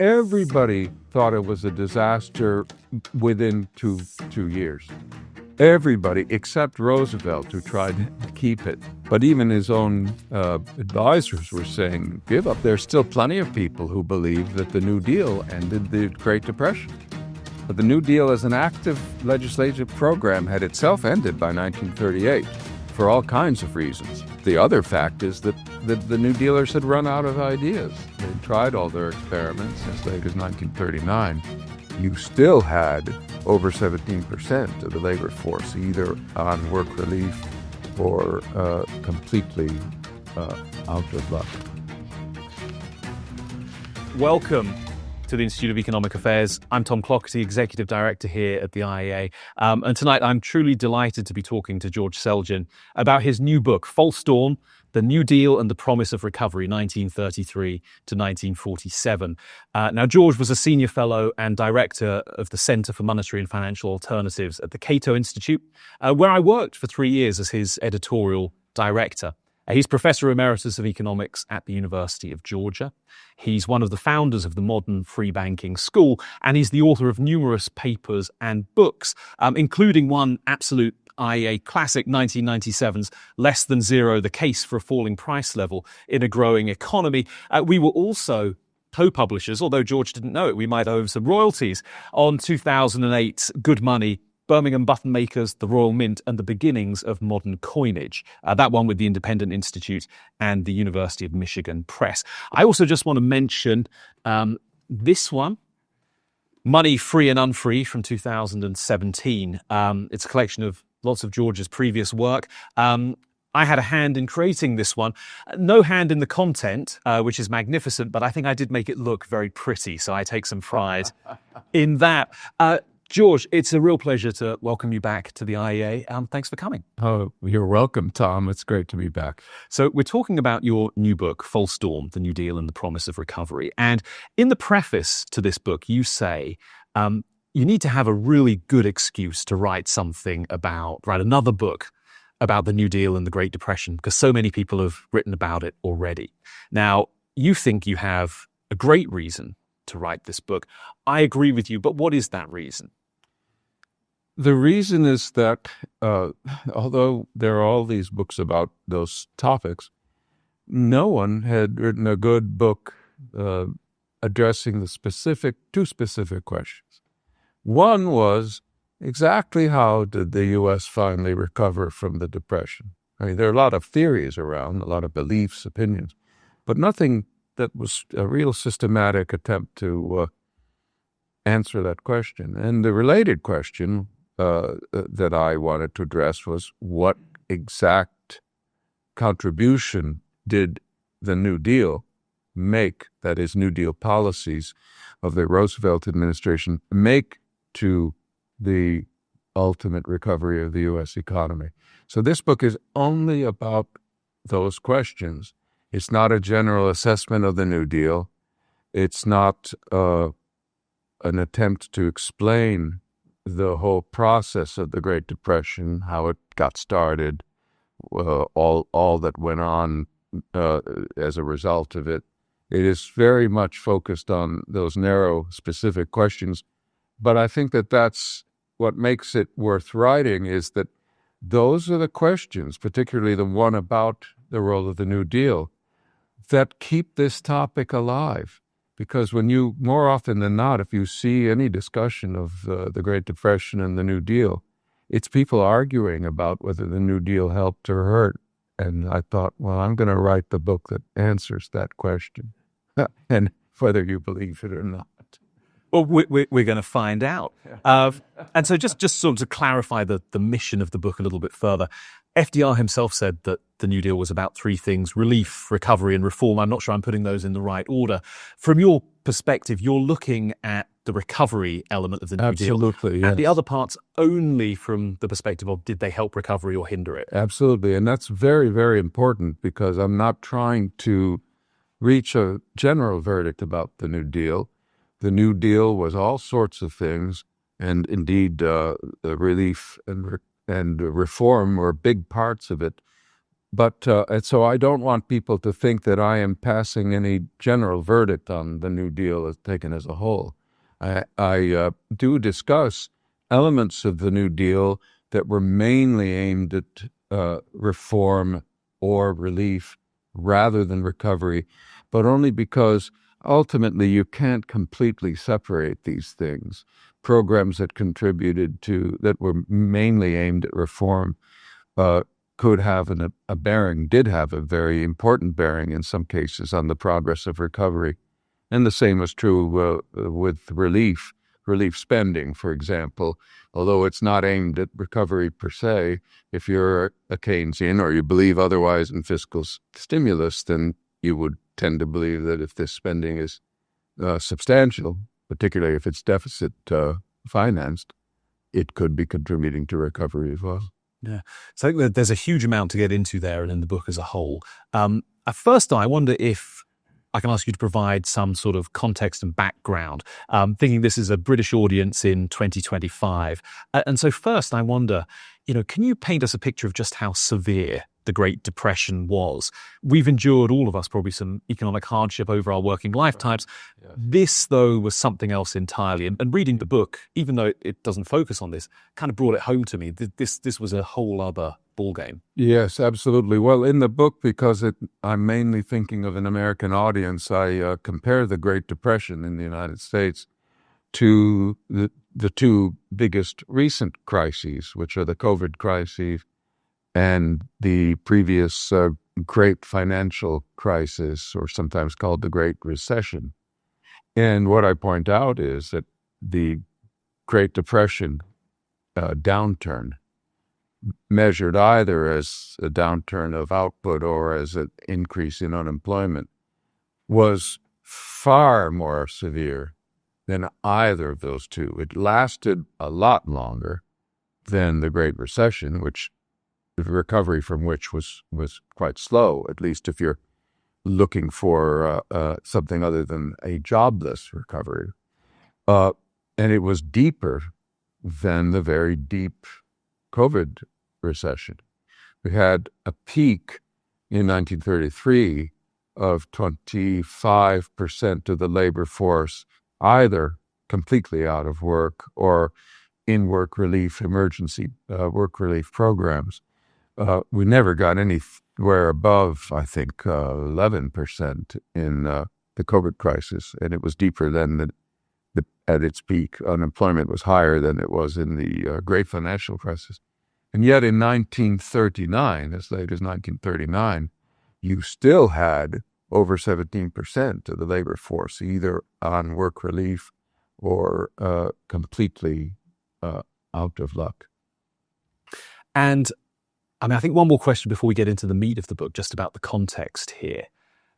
Everybody thought it was a disaster within two years. Everybody except Roosevelt, who tried to keep it. But even his own advisors were saying, give up. There's still plenty of people who believe that the New Deal ended the Great Depression. But the New Deal as an active legislative program had itself ended by 1938 for all kinds of reasons. The other fact is that the New Dealers had run out of ideas. They'd tried all their experiments as late as 1939. You still had over 17% of the labor force either on work relief or completely out of luck. Welcome to the Institute of Economic Affairs. I'm Tom Clougherty, Executive Director here at the IEA. And tonight I'm truly delighted to be talking to George Selgin about his new book, False Dawn, The New Deal and the Promise of Recovery, 1933 to 1947. Now, George was a senior fellow and director of the Center for Monetary and Financial Alternatives at the Cato Institute, where I worked for 3 years as his editorial director. He's Professor Emeritus of Economics at the University of Georgia. He's one of the founders of the modern free banking school, and he's the author of numerous papers and books, including one absolute IEA classic, 1997's Less Than Zero, The Case for a Falling Price Level in a Growing Economy. We were also co-publishers, although George didn't know it, we might owe him some royalties, on 2008's Good Money, Birmingham Button Makers, the Royal Mint, and the Beginnings of Modern Coinage. That one with the Independent Institute and the University of Michigan Press. I also just want to mention this one, Money, Free and Unfree, from 2017. It's a collection of lots of George's previous work. I had a hand in creating this one. No hand in the content, which is magnificent, but I think I did make it look very pretty, so I take some pride in that. George, it's a real pleasure to welcome you back to the IEA. Thanks for coming. Oh, you're welcome, Tom. It's great to be back. So we're talking about your new book, False Dawn, The New Deal and the Promise of Recovery. And in the preface to this book, you say you need to have a really good excuse to write another book about the New Deal and the Great Depression, because so many people have written about it already. Now, you think you have a great reason to write this book. I agree with you, but what is that reason? The reason is that although there are all these books about those topics, no one had written a good book addressing two specific questions. One was, exactly how did the U.S. finally recover from the Depression? I mean, there are a lot of theories around, a lot of beliefs, opinions, but nothing that was a real systematic attempt to answer that question. And the related question that I wanted to address was, what exact contribution did the New Deal make, that is, New Deal policies of the Roosevelt administration, make to the ultimate recovery of the U.S. economy? So this book is only about those questions. It's not a general assessment of the New Deal. It's not an attempt to explain the whole process of the Great Depression, how it got started, all that went on as a result of it. It is very much focused on those narrow, specific questions. But I think that that's what makes it worth writing, is that those are the questions, particularly the one about the role of the New Deal, that keep this topic alive. Because more often than not, if you see any discussion of the Great Depression and the New Deal, it's people arguing about whether the New Deal helped or hurt. And I thought, well, I'm going to write the book that answers that question, and whether you believe it or not. Well, we're going to find out. And so just sort of to clarify the mission of the book a little bit further, FDR himself said that the New Deal was about three things: relief, recovery, and reform. I'm not sure I'm putting those in the right order. From your perspective, you're looking at the recovery element of the New Deal. Absolutely, yes. And the other parts only from the perspective of, did they help recovery or hinder it? Absolutely. And that's very, very important, because I'm not trying to reach a general verdict about the New Deal. The New Deal was all sorts of things, and indeed the relief and reform were big parts of it. And so I don't want people to think that I am passing any general verdict on the New Deal as taken as a whole. I do discuss elements of the New Deal that were mainly aimed at reform or relief rather than recovery, but only because ultimately you can't completely separate these things. Programs that that were mainly aimed at reform could have a bearing, did have a very important bearing in some cases on the progress of recovery. And the same was true with relief spending, for example. Although it's not aimed at recovery per se, if you're a Keynesian or you believe otherwise in fiscal stimulus, then you would tend to believe that if this spending is substantial, particularly if it's deficit financed, it could be contributing to recovery as well. Yeah. So I think there's a huge amount to get into there and in the book as a whole. At first, I wonder if I can ask you to provide some sort of context and background, thinking this is a British audience in 2025. And so first, I wonder, can you paint us a picture of just how severe the Great Depression was? We've endured, all of us, probably some economic hardship over our working lifetimes. Yes. This, though, was something else entirely. And reading the book, even though it doesn't focus on this, kind of brought it home to me. This was a whole other ballgame. Yes, absolutely. Well, in the book, because I'm mainly thinking of an American audience, I compare the Great Depression in the United States to the two biggest recent crises, which are the COVID crises and the previous great financial crisis, or sometimes called the Great Recession. And what I point out is that the Great Depression downturn, measured either as a downturn of output or as an increase in unemployment, was far more severe than either of those two. It lasted a lot longer than the Great Recession, which the recovery from which was quite slow, at least if you're looking for something other than a jobless recovery. And it was deeper than the very deep COVID recession. We had a peak in 1933 of 25% of the labor force either completely out of work or in work relief, emergency work relief programs. We never got anywhere above, I think, 11% in the COVID crisis, and it was deeper than at its peak. Unemployment was higher than it was in the great financial crisis. And yet in 1939, as late as 1939, you still had over 17% of the labor force either on work relief or completely out of luck. And I think one more question before we get into the meat of the book, just about the context here.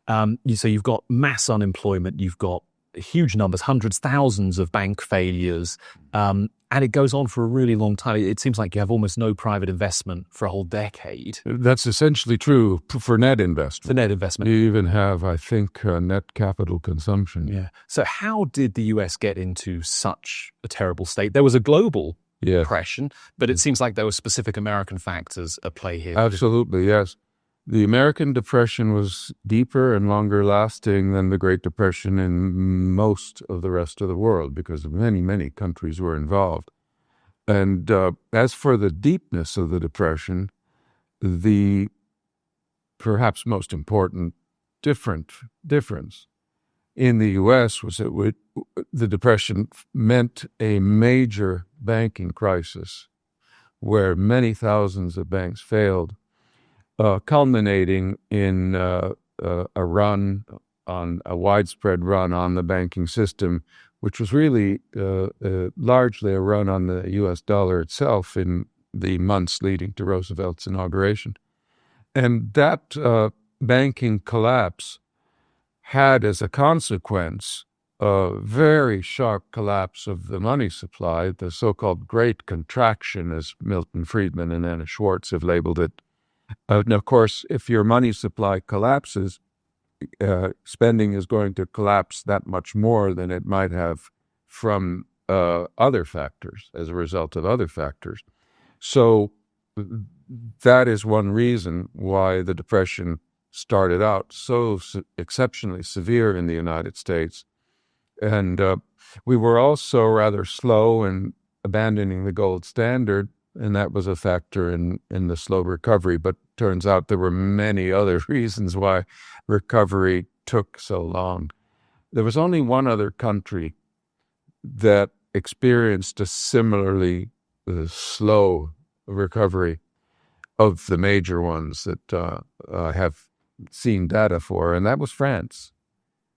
So you've got mass unemployment, you've got huge numbers, hundreds, thousands of bank failures, and it goes on for a really long time. It seems like you have almost no private investment for a whole decade. That's essentially true for net investment. For net investment. You even have, I think, net capital consumption. Yeah. So how did the US get into such a terrible state? There was a global depression, but it seems like there were specific American factors at play here. Absolutely, yes. The American Depression was deeper and longer lasting than the Great Depression in most of the rest of the world because many, many countries were involved. And as for the deepness of the Depression, the perhaps most important difference in the U.S. was that the Depression meant a major banking crisis where many thousands of banks failed, culminating in a widespread run on the banking system, which was really largely a run on the U.S. dollar itself in the months leading to Roosevelt's inauguration. And that banking collapse had as a consequence a very sharp collapse of the money supply, the so-called Great Contraction, as Milton Friedman and Anna Schwartz have labeled it. And of course, if your money supply collapses, spending is going to collapse that much more than it might have from other factors, as a result of other factors. So that is one reason why the Depression started out so exceptionally severe in the United States. And we were also rather slow in abandoning the gold standard, and that was a factor in the slow recovery. But turns out there were many other reasons why recovery took so long. There was only one other country that experienced a similarly slow recovery of the major ones that I have seen data for, and that was France.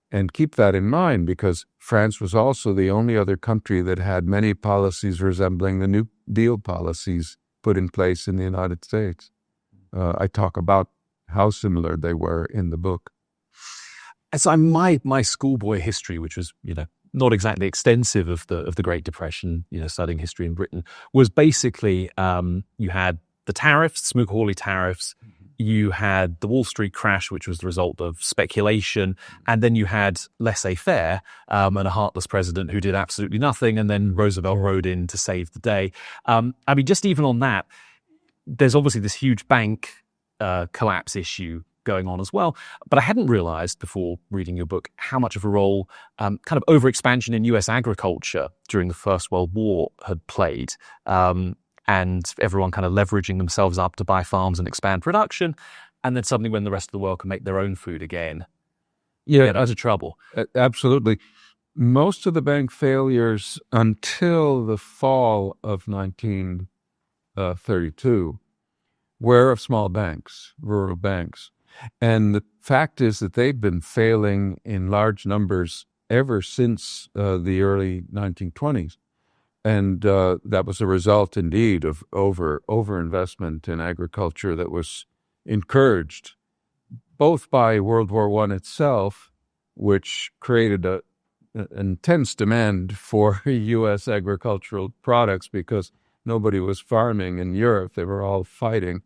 And keep that in mind, because France was also the only other country that had many policies resembling the New Deal policies put in place in the United States. I talk about how similar they were in the book. So my schoolboy history, which was, not exactly extensive of the Great Depression, studying history in Britain, was basically you had the tariffs, Smoot-Hawley tariffs, you had the Wall Street crash, which was the result of speculation, and then you had laissez-faire and a heartless president who did absolutely nothing, and then Roosevelt rode in to save the day. Just even on that, there's obviously this huge bank collapse issue going on as well. But I hadn't realized before reading your book how much of a role kind of overexpansion in US agriculture during the First World War had played. And everyone kind of leveraging themselves up to buy farms and expand production. And then suddenly when the rest of the world can make their own food again, get out of trouble. Absolutely. Most of the bank failures until the fall of 1932 were of small banks, rural banks. And the fact is that they've been failing in large numbers ever since the early 1920s. And that was a result, indeed, of overinvestment in agriculture that was encouraged both by World War I itself, which created an intense demand for U.S. agricultural products because nobody was farming in Europe. They were all fighting,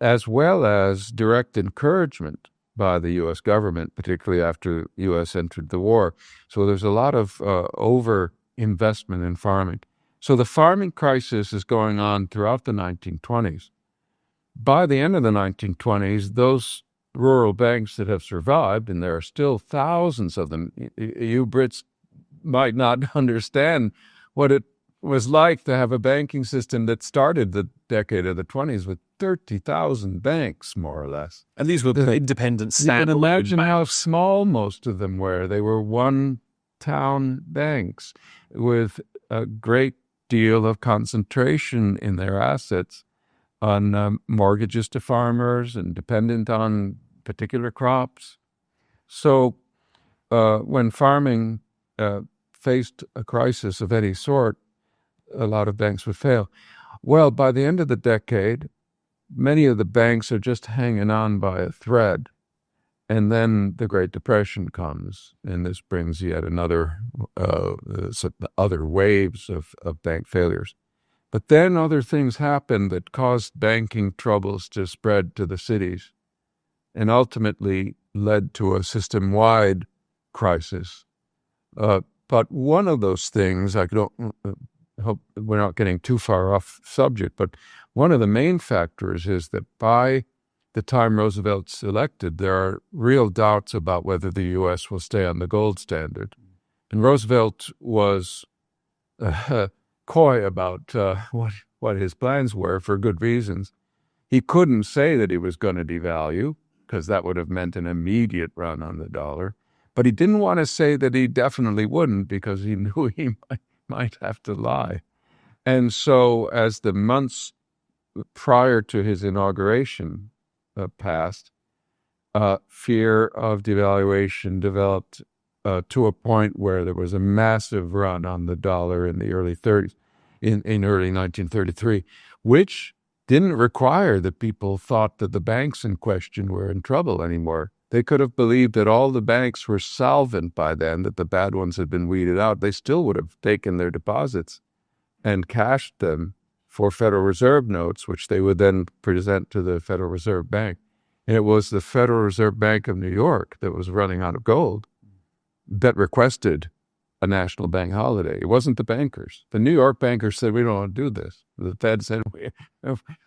as well as direct encouragement by the U.S. government, particularly after the U.S. entered the war. So there's a lot of over-investment in farming. So the farming crisis is going on throughout the 1920s. By the end of the 1920s, those rural banks that have survived, and there are still thousands of them, you Brits might not understand what it was like to have a banking system that started the decade of the 20s with 30,000 banks, more or less. And these were independent standalone. You can imagine how small most of them were. They were one-town banks with a great deal of concentration in their assets on mortgages to farmers and dependent on particular crops. So when farming faced a crisis of any sort, a lot of banks would fail. Well, by the end of the decade, many of the banks are just hanging on by a thread. And then the Great Depression comes, and this brings yet another other waves of bank failures. But then other things happened that caused banking troubles to spread to the cities and ultimately led to a system-wide crisis. But one of those things, I hope we're not getting too far off subject, but one of the main factors is that by the time Roosevelt's elected, there are real doubts about whether the U.S. will stay on the gold standard. And Roosevelt was coy about what his plans were for good reasons. He couldn't say that he was going to devalue, because that would have meant an immediate run on the dollar. But he didn't want to say that he definitely wouldn't, because he knew he might have to lie. And so as the months prior to his inauguration passed, fear of devaluation developed to a point where there was a massive run on the dollar in the early 30s, in early 1933, which didn't require that people thought that the banks in question were in trouble anymore. They could have believed that all the banks were solvent by then, that the bad ones had been weeded out. They still would have taken their deposits and cashed them for Federal Reserve notes, which they would then present to the Federal Reserve Bank. And it was the Federal Reserve Bank of New York that was running out of gold that requested a national bank holiday. It wasn't the bankers. The New York bankers said, we don't want to do this. The Fed said,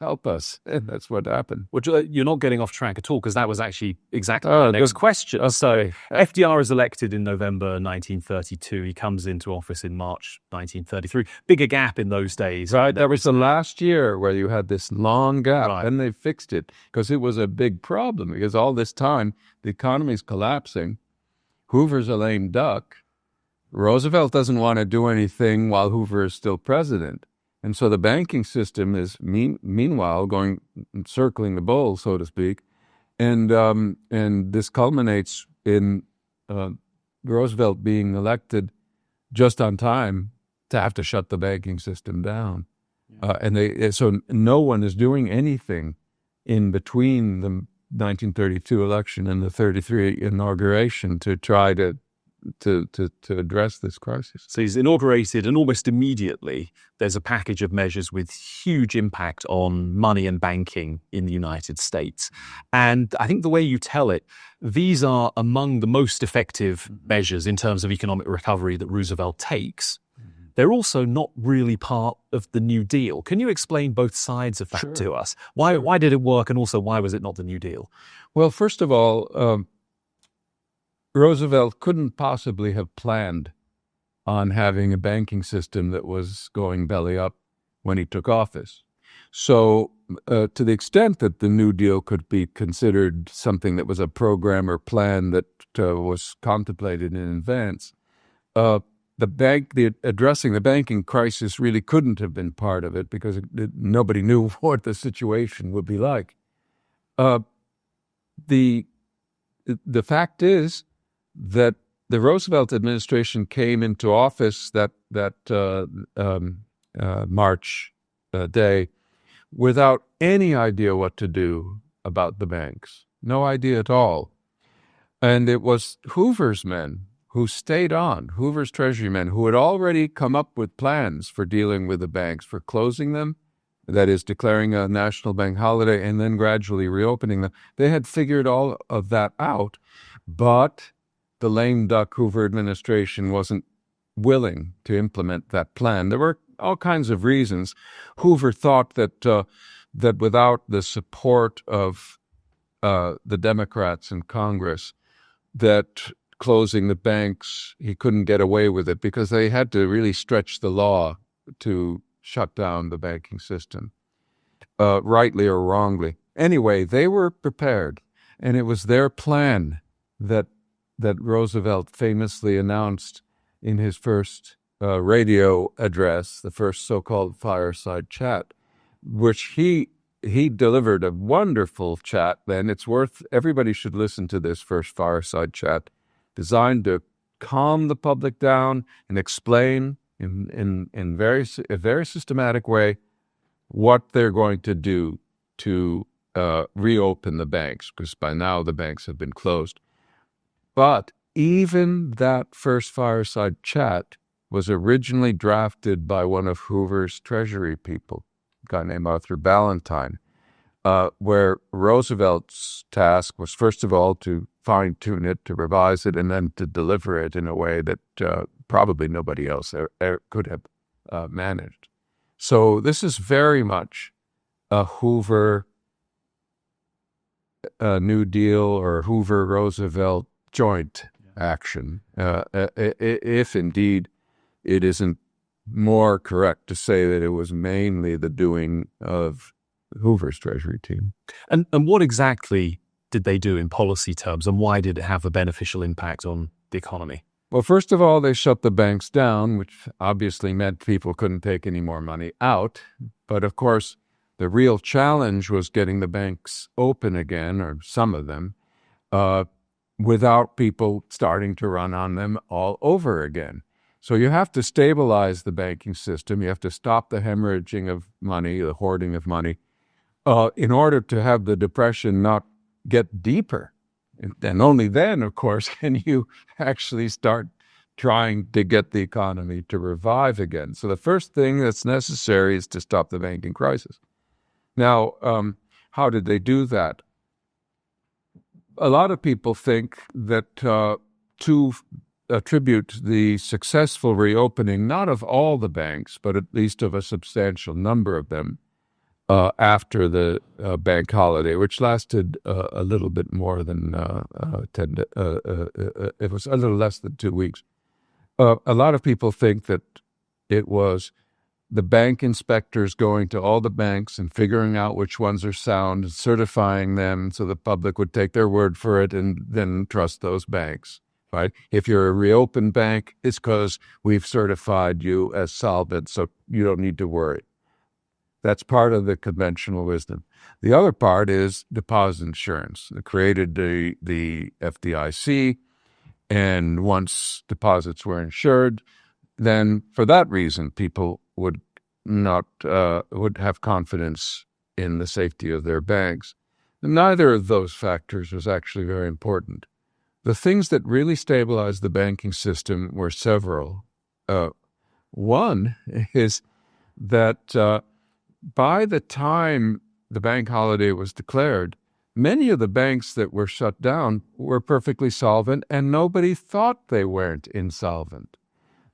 help us. And that's what happened. Which you're not getting off track at all, because that was actually exactly the next question. So FDR is elected in November 1932. He comes into office in March 1933. Bigger gap in those days. Right. That was the last year where you had this long gap. Right. And they fixed it because it was a big problem, because all this time the economy's collapsing. Hoover's a lame duck. Roosevelt doesn't want to do anything while Hoover is still president. And so the banking system is meanwhile circling the bowl, so to speak. And this culminates in Roosevelt being elected just on time to have to shut the banking system down. So no one is doing anything in between the 1932 election and the 33 inauguration to try to address this crisis. So he's inaugurated, and almost immediately there's a package of measures with huge impact on money and banking in the United States. And I think the way you tell it, these are among the most effective measures in terms of economic recovery that Roosevelt takes. They're also not really part of the New Deal. Can you explain both sides of that to us? Why did it work, and also why was it not the New Deal? Well, first of all, Roosevelt couldn't possibly have planned on having a banking system that was going belly up when he took office. So to the extent that the New Deal could be considered something that was a program or plan that was contemplated in advance, addressing the banking crisis really couldn't have been part of it, because nobody knew what the situation would be like. The fact is that the Roosevelt administration came into office that March day without any idea what to do about the banks. No idea at all. And it was Hoover's men who stayed on, Hoover's Treasury men, who had already come up with plans for dealing with the banks, for closing them, that is, declaring a national bank holiday and then gradually reopening them. They had figured all of that out, but the lame duck Hoover administration wasn't willing to implement that plan. There were all kinds of reasons. Hoover thought that without the support of the Democrats in Congress, that closing the banks, he couldn't get away with it, because they had to really stretch the law to shut down the banking system, rightly or wrongly. Anyway, they were prepared, and it was their plan that Roosevelt famously announced in his first radio address, the first so-called fireside chat, which he delivered a wonderful chat then. Everybody should listen to this first fireside chat, designed to calm the public down and explain in a very systematic way what they're going to do to reopen the banks, because by now the banks have been closed. But even that first fireside chat was originally drafted by one of Hoover's Treasury people, a guy named Arthur Ballantyne, where Roosevelt's task was, first of all, to fine-tune it, to revise it, and then to deliver it in a way that probably nobody else could have managed. So this is very much a Hoover New Deal or Hoover-Roosevelt joint action, if indeed it isn't more correct to say that it was mainly the doing of Hoover's Treasury team. And what exactly did they do in policy terms, and why did it have a beneficial impact on the economy? Well, first of all, they shut the banks down, which obviously meant people couldn't take any more money out. But of course, the real challenge was getting the banks open again, or some of them, without people starting to run on them all over again. So you have to stabilize the banking system. You have to stop the hemorrhaging of money, the hoarding of money, in order to have the depression not get deeper. And only then, of course, can you actually start trying to get the economy to revive again. So the first thing that's necessary is to stop the banking crisis. Now, how did they do that? A lot of people think that two attribute the successful reopening not of all the banks, but at least of a substantial number of them after the bank holiday, which lasted a little bit more than it was a little less than 2 weeks. A lot of people think that it was the bank inspectors going to all the banks and figuring out which ones are sound and certifying them so the public would take their word for it and then trust those banks, right? If you're a reopened bank, it's because we've certified you as solvent, so you don't need to worry. That's part of the conventional wisdom. The other part is deposit insurance. It created the FDIC, and once deposits were insured, then for that reason, people would have confidence in the safety of their banks. Neither of those factors was actually very important. The things that really stabilized the banking system were several. One is that by the time the bank holiday was declared, many of the banks that were shut down were perfectly solvent, and nobody thought they weren't insolvent.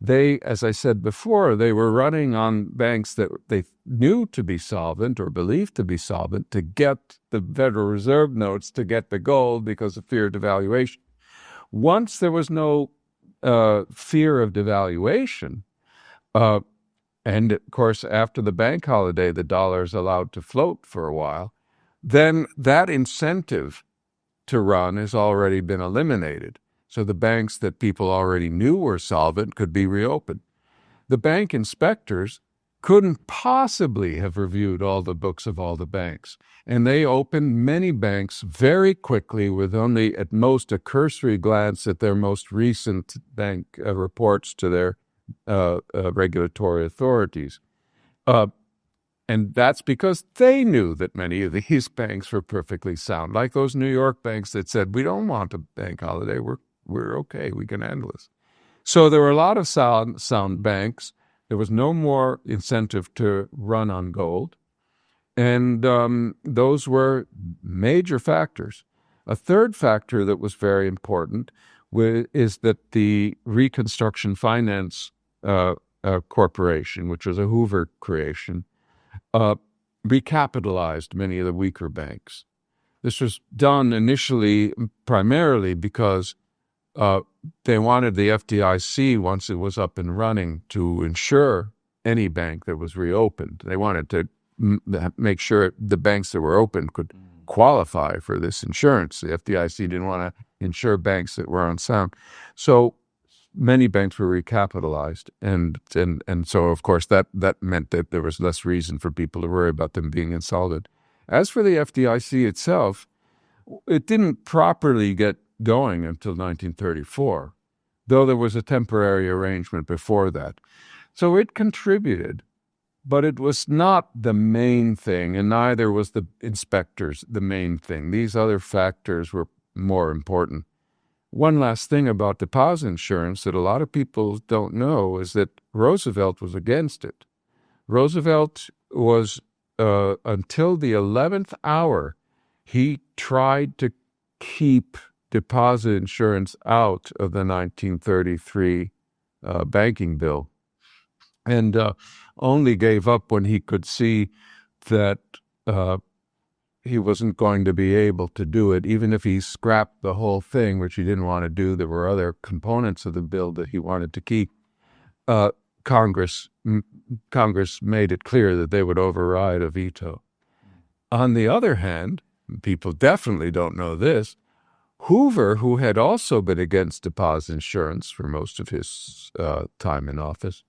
They, as I said before, they were running on banks that they knew to be solvent or believed to be solvent to get the Federal Reserve notes to get the gold because of fear of devaluation. Once there was no fear of devaluation, and of course after the bank holiday the dollar is allowed to float for a while, then that incentive to run has already been eliminated. So the banks that people already knew were solvent could be reopened. The bank inspectors couldn't possibly have reviewed all the books of all the banks, and they opened many banks very quickly with only at most a cursory glance at their most recent bank reports to their regulatory authorities. And that's because they knew that many of these banks were perfectly sound, like those New York banks that said, we don't want a bank holiday, we're okay, we can handle this. So there were a lot of sound banks. There was no more incentive to run on gold. And those were major factors. A third factor that was very important is that the Reconstruction Finance Corporation, which was a Hoover creation, recapitalized many of the weaker banks. This was done initially primarily because they wanted the FDIC, once it was up and running, to insure any bank that was reopened. They wanted to make sure the banks that were open could qualify for this insurance. The FDIC didn't want to insure banks that were unsound. So many banks were recapitalized, and so, of course, that meant that there was less reason for people to worry about them being insolvent. As for the FDIC itself, it didn't properly get going until 1934, though there was a temporary arrangement before that. So it contributed, but it was not the main thing, and neither was the inspectors the main thing. These other factors were more important. One last thing about deposit insurance that a lot of people don't know is that Roosevelt was against it. Roosevelt was, until the 11th hour, he tried to keep deposit insurance out of the 1933 banking bill, and only gave up when he could see that he wasn't going to be able to do it. Even if he scrapped the whole thing, which he didn't want to do, there were other components of the bill that he wanted to keep. Congress made it clear that they would override a veto. On the other hand, people definitely don't know this, Hoover, who had also been against deposit insurance for most of his time in office,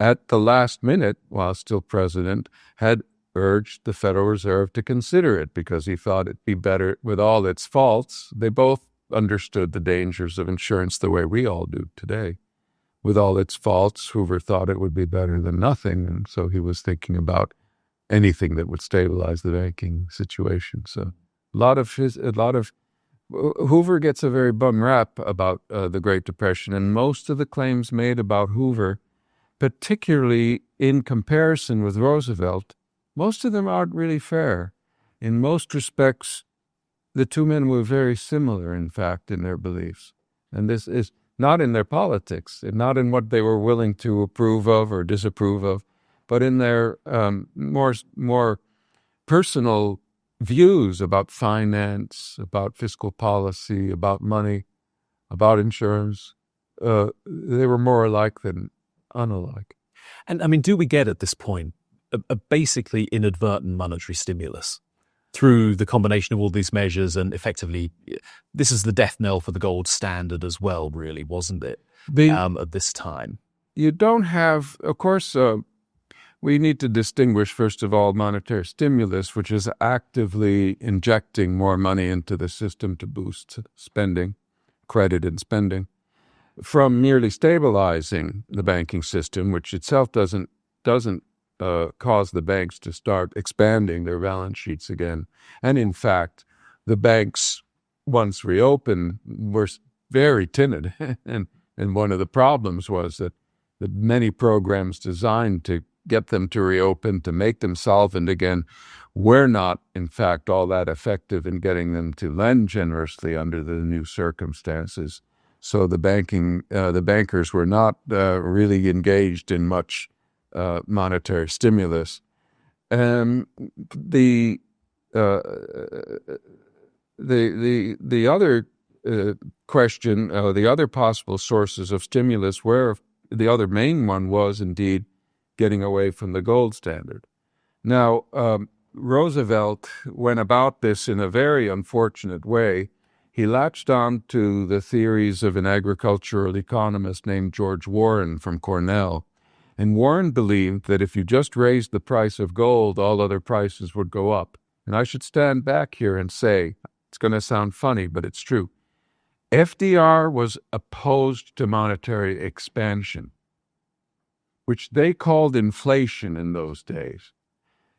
at the last minute, while still president, had urged the Federal Reserve to consider it because he thought it'd be better with all its faults. They both understood the dangers of insurance the way we all do today. With all its faults, Hoover thought it would be better than nothing, and so he was thinking about anything that would stabilize the banking situation. So Hoover gets a very bum rap about the Great Depression, and most of the claims made about Hoover, particularly in comparison with Roosevelt, most of them aren't really fair. In most respects, the two men were very similar, in fact, in their beliefs. And this not in their politics, and not in what they were willing to approve of or disapprove of, but in their more personal views about finance, about fiscal policy, about money, about insurance. They were more alike than unalike. And I mean, do we get at this point a basically inadvertent monetary stimulus through the combination of all these measures, and effectively, this is the death knell for the gold standard as well, really, wasn't it, at this time? You don't have, of course, we need to distinguish, first of all, monetary stimulus, which is actively injecting more money into the system to boost spending, credit and spending, from merely stabilizing the banking system, which itself doesn't cause the banks to start expanding their balance sheets again. And in fact, the banks, once reopened, were very timid. and one of the problems was that many programs designed to get them to reopen, to make them solvent again, were not, in fact, all that effective in getting them to lend generously under the new circumstances. So the bankers were not really engaged in much monetary stimulus. The other question, the other possible sources of stimulus, where the other main one was indeed getting away from the gold standard. Now, Roosevelt went about this in a very unfortunate way. He latched on to the theories of an agricultural economist named George Warren from Cornell. And Warren believed that if you just raised the price of gold, all other prices would go up. And I should stand back here and say, it's going to sound funny, but it's true. FDR was opposed to monetary expansion, which they called inflation in those days.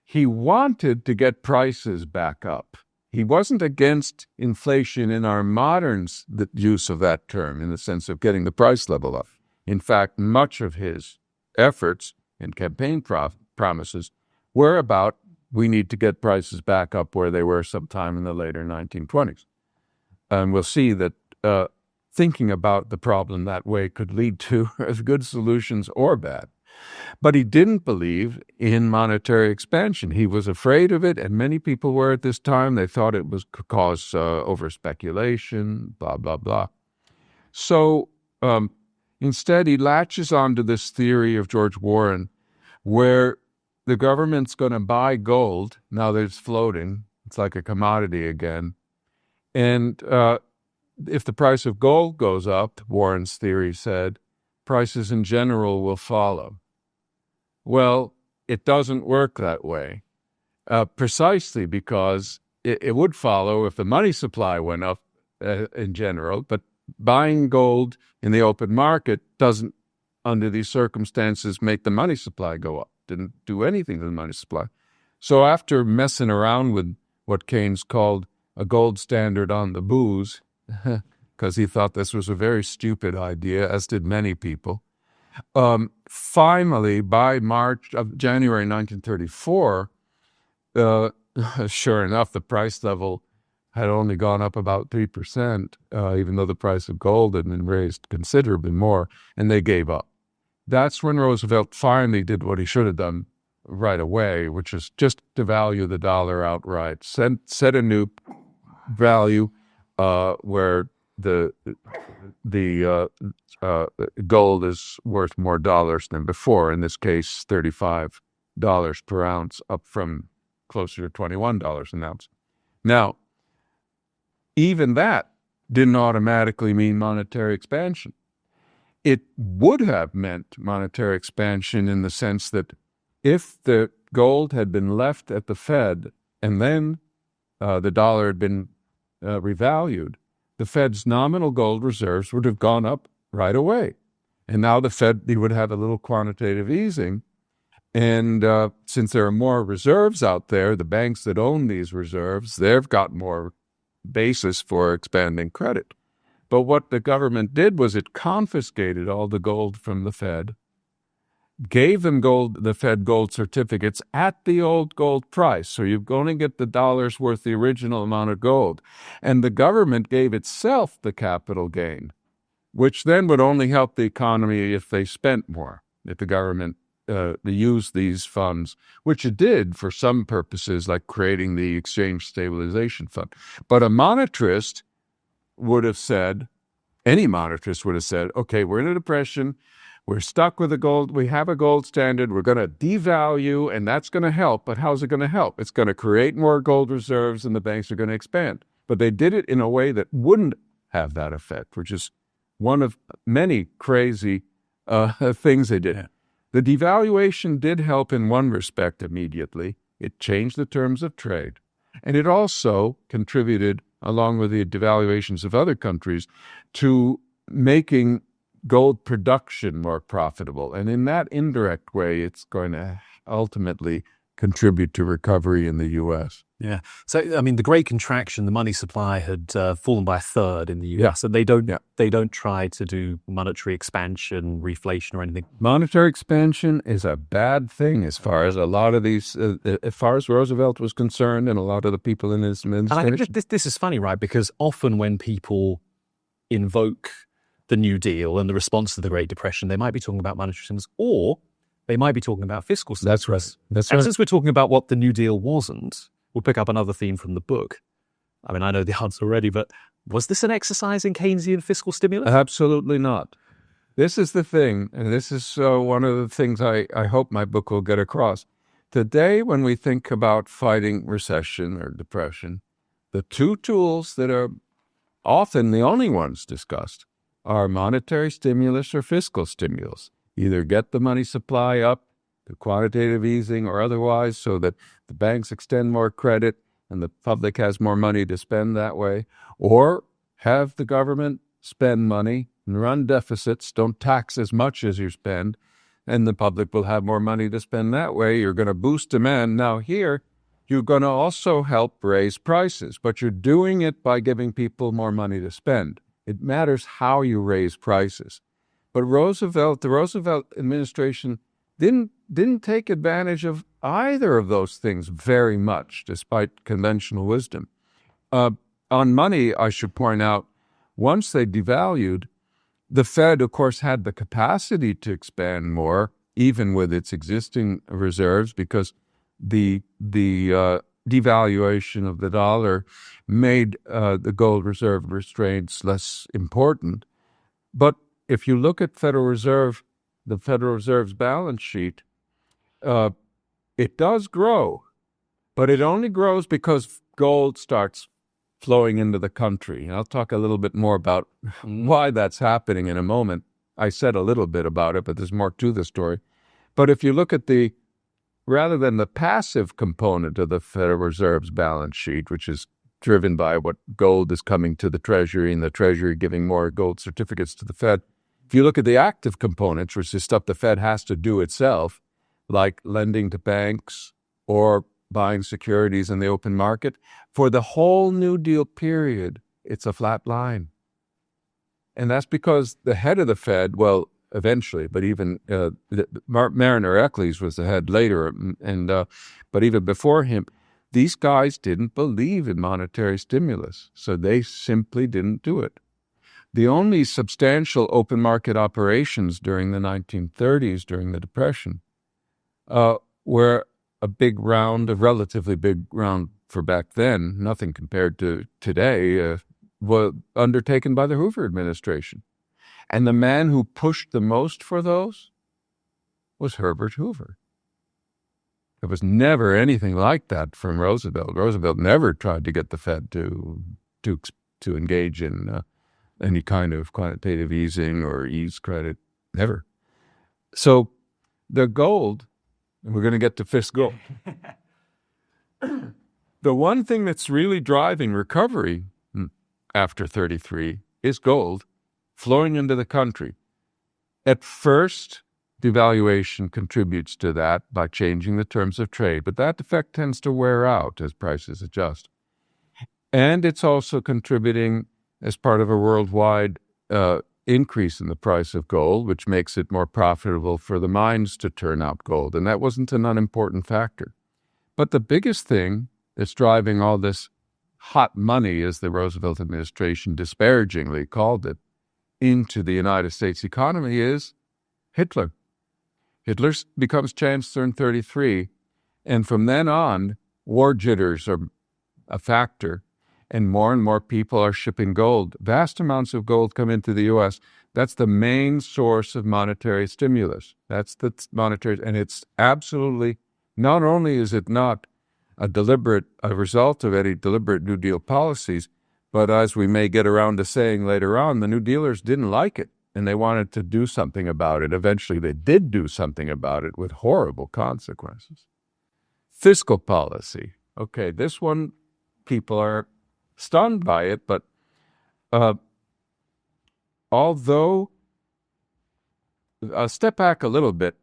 He wanted to get prices back up. He wasn't against inflation in our modern use of that term, in the sense of getting the price level up. In fact, much of his efforts and campaign promises were about, we need to get prices back up where they were sometime in the later 1920s. And we'll see that thinking about the problem that way could lead to good solutions or bad. But he didn't believe in monetary expansion. He was afraid of it, and many people were at this time. They thought it could cause over-speculation, blah, blah, blah. So instead, he latches onto this theory of George Warren, where the government's going to buy gold, now that it's floating. It's like a commodity again. And if the price of gold goes up, Warren's theory said, prices in general will follow. Well, it doesn't work that way, precisely because it would follow if the money supply went up in general, but buying gold in the open market doesn't, under these circumstances, make the money supply go up. Didn't do anything to the money supply. So after messing around with what Keynes called a gold standard on the booze, because he thought this was a very stupid idea, as did many people, finally, by January 1934, sure enough, the price level had only gone up about 3%, even though the price of gold had been raised considerably more, and they gave up. That's when Roosevelt finally did what he should have done right away, which is just devalue the dollar outright, set a new value where the gold is worth more dollars than before, in this case, $35 per ounce, up from closer to $21 an ounce. Now, even that didn't automatically mean monetary expansion. It would have meant monetary expansion in the sense that if the gold had been left at the Fed and then the dollar had been revalued, the Fed's nominal gold reserves would have gone up right away. And now the Fed would have a little quantitative easing. And since there are more reserves out there, the banks that own these reserves, they've got more basis for expanding credit. But what the government did was it confiscated all the gold from the Fed, gave them the Fed gold certificates at the old gold price. So you're going to get the dollar's worth, the original amount of gold. And the government gave itself the capital gain, which then would only help the economy if they spent more, if the government used these funds, which it did for some purposes, like creating the exchange stabilization fund. But a monetarist would have said, any monetarist would have said, okay, we're in a depression, we're stuck with the gold, we have a gold standard, we're going to devalue, and that's going to help. But how's it going to help? It's going to create more gold reserves, and the banks are going to expand. But they did it in a way that wouldn't have that effect, which is one of many crazy things they did. Yeah. The devaluation did help in one respect immediately. It changed the terms of trade. And it also contributed, along with the devaluations of other countries, to making gold production more profitable. And in that indirect way, it's going to ultimately contribute to recovery in the U.S. Yeah. So, I mean, the Great Contraction, the money supply had fallen by a third in the US, and they don't try to do monetary expansion, reflation, or anything. Monetary expansion is a bad thing as far as a lot of these, as far as Roosevelt was concerned, and a lot of the people in his administration. And I think this is funny, right? Because often when people invoke the New Deal and the response to the Great Depression, they might be talking about monetary stimulus, or they might be talking about fiscal stimulus. That's right. That's and right. since we're talking about what the New Deal wasn't, we'll pick up another theme from the book. I mean, I know the answer already, but was this an exercise in Keynesian fiscal stimulus? Absolutely not. This is the thing, and this is one of the things I hope my book will get across. Today, when we think about fighting recession or depression, the two tools that are often the only ones discussed are monetary stimulus or fiscal stimulus. Either get the money supply up to quantitative easing or otherwise so that the banks extend more credit and the public has more money to spend that way, or have the government spend money and run deficits, don't tax as much as you spend, and the public will have more money to spend that way. You're going to boost demand. Now here, you're going to also help raise prices, but you're doing it by giving people more money to spend. It matters how you raise prices. But the Roosevelt administration didn't take advantage of either of those things very much, despite conventional wisdom. On money, I should point out, once they devalued, the Fed, of course, had the capacity to expand more, even with its existing reserves, because the devaluation of the dollar made the gold reserve restraints less important. But if you look at the Federal Reserve's balance sheet, it does grow, but it only grows because gold starts flowing into the country. And I'll talk a little bit more about why that's happening in a moment. I said a little bit about it, but there's more to the story. But if you look at rather than the passive component of the Federal Reserve's balance sheet, which is driven by what gold is coming to the Treasury and the Treasury giving more gold certificates to the Fed, if you look at the active components, which is stuff the Fed has to do itself, like lending to banks or buying securities in the open market, for the whole New Deal period, it's a flat line. And that's because the head of the Fed, well, eventually, but even Mariner Eccles was the head later, but even before him, these guys didn't believe in monetary stimulus, so they simply didn't do it. The only substantial open market operations during the 1930s, during the Depression, were a relatively big round for back then, nothing compared to today, were undertaken by the Hoover administration. And the man who pushed the most for those was Herbert Hoover. There was never anything like that from Roosevelt. Roosevelt never tried to get the Fed to engage in any kind of quantitative easing or ease credit, never. So the gold, and we're going to get to fiscal. The one thing that's really driving recovery after 33 is gold flowing into the country. At first, devaluation contributes to that by changing the terms of trade, but that effect tends to wear out as prices adjust. And it's also contributing as part of a worldwide increase in the price of gold, which makes it more profitable for the mines to turn out gold. And that wasn't an unimportant factor. But the biggest thing that's driving all this hot money, as the Roosevelt administration disparagingly called it, into the United States economy is Hitler. Hitler becomes chancellor in 1933, and from then on, war jitters are a factor, and more people are shipping gold. Vast amounts of gold come into the U.S. That's the main source of monetary stimulus. That's the monetary, and it's absolutely, not only is it not a result of any deliberate New Deal policies, but as we may get around to saying later on, the New Dealers didn't like it, and they wanted to do something about it. Eventually, they did do something about it with horrible consequences. Fiscal policy. Okay, this one, people are stunned by it, but although, step back a little bit,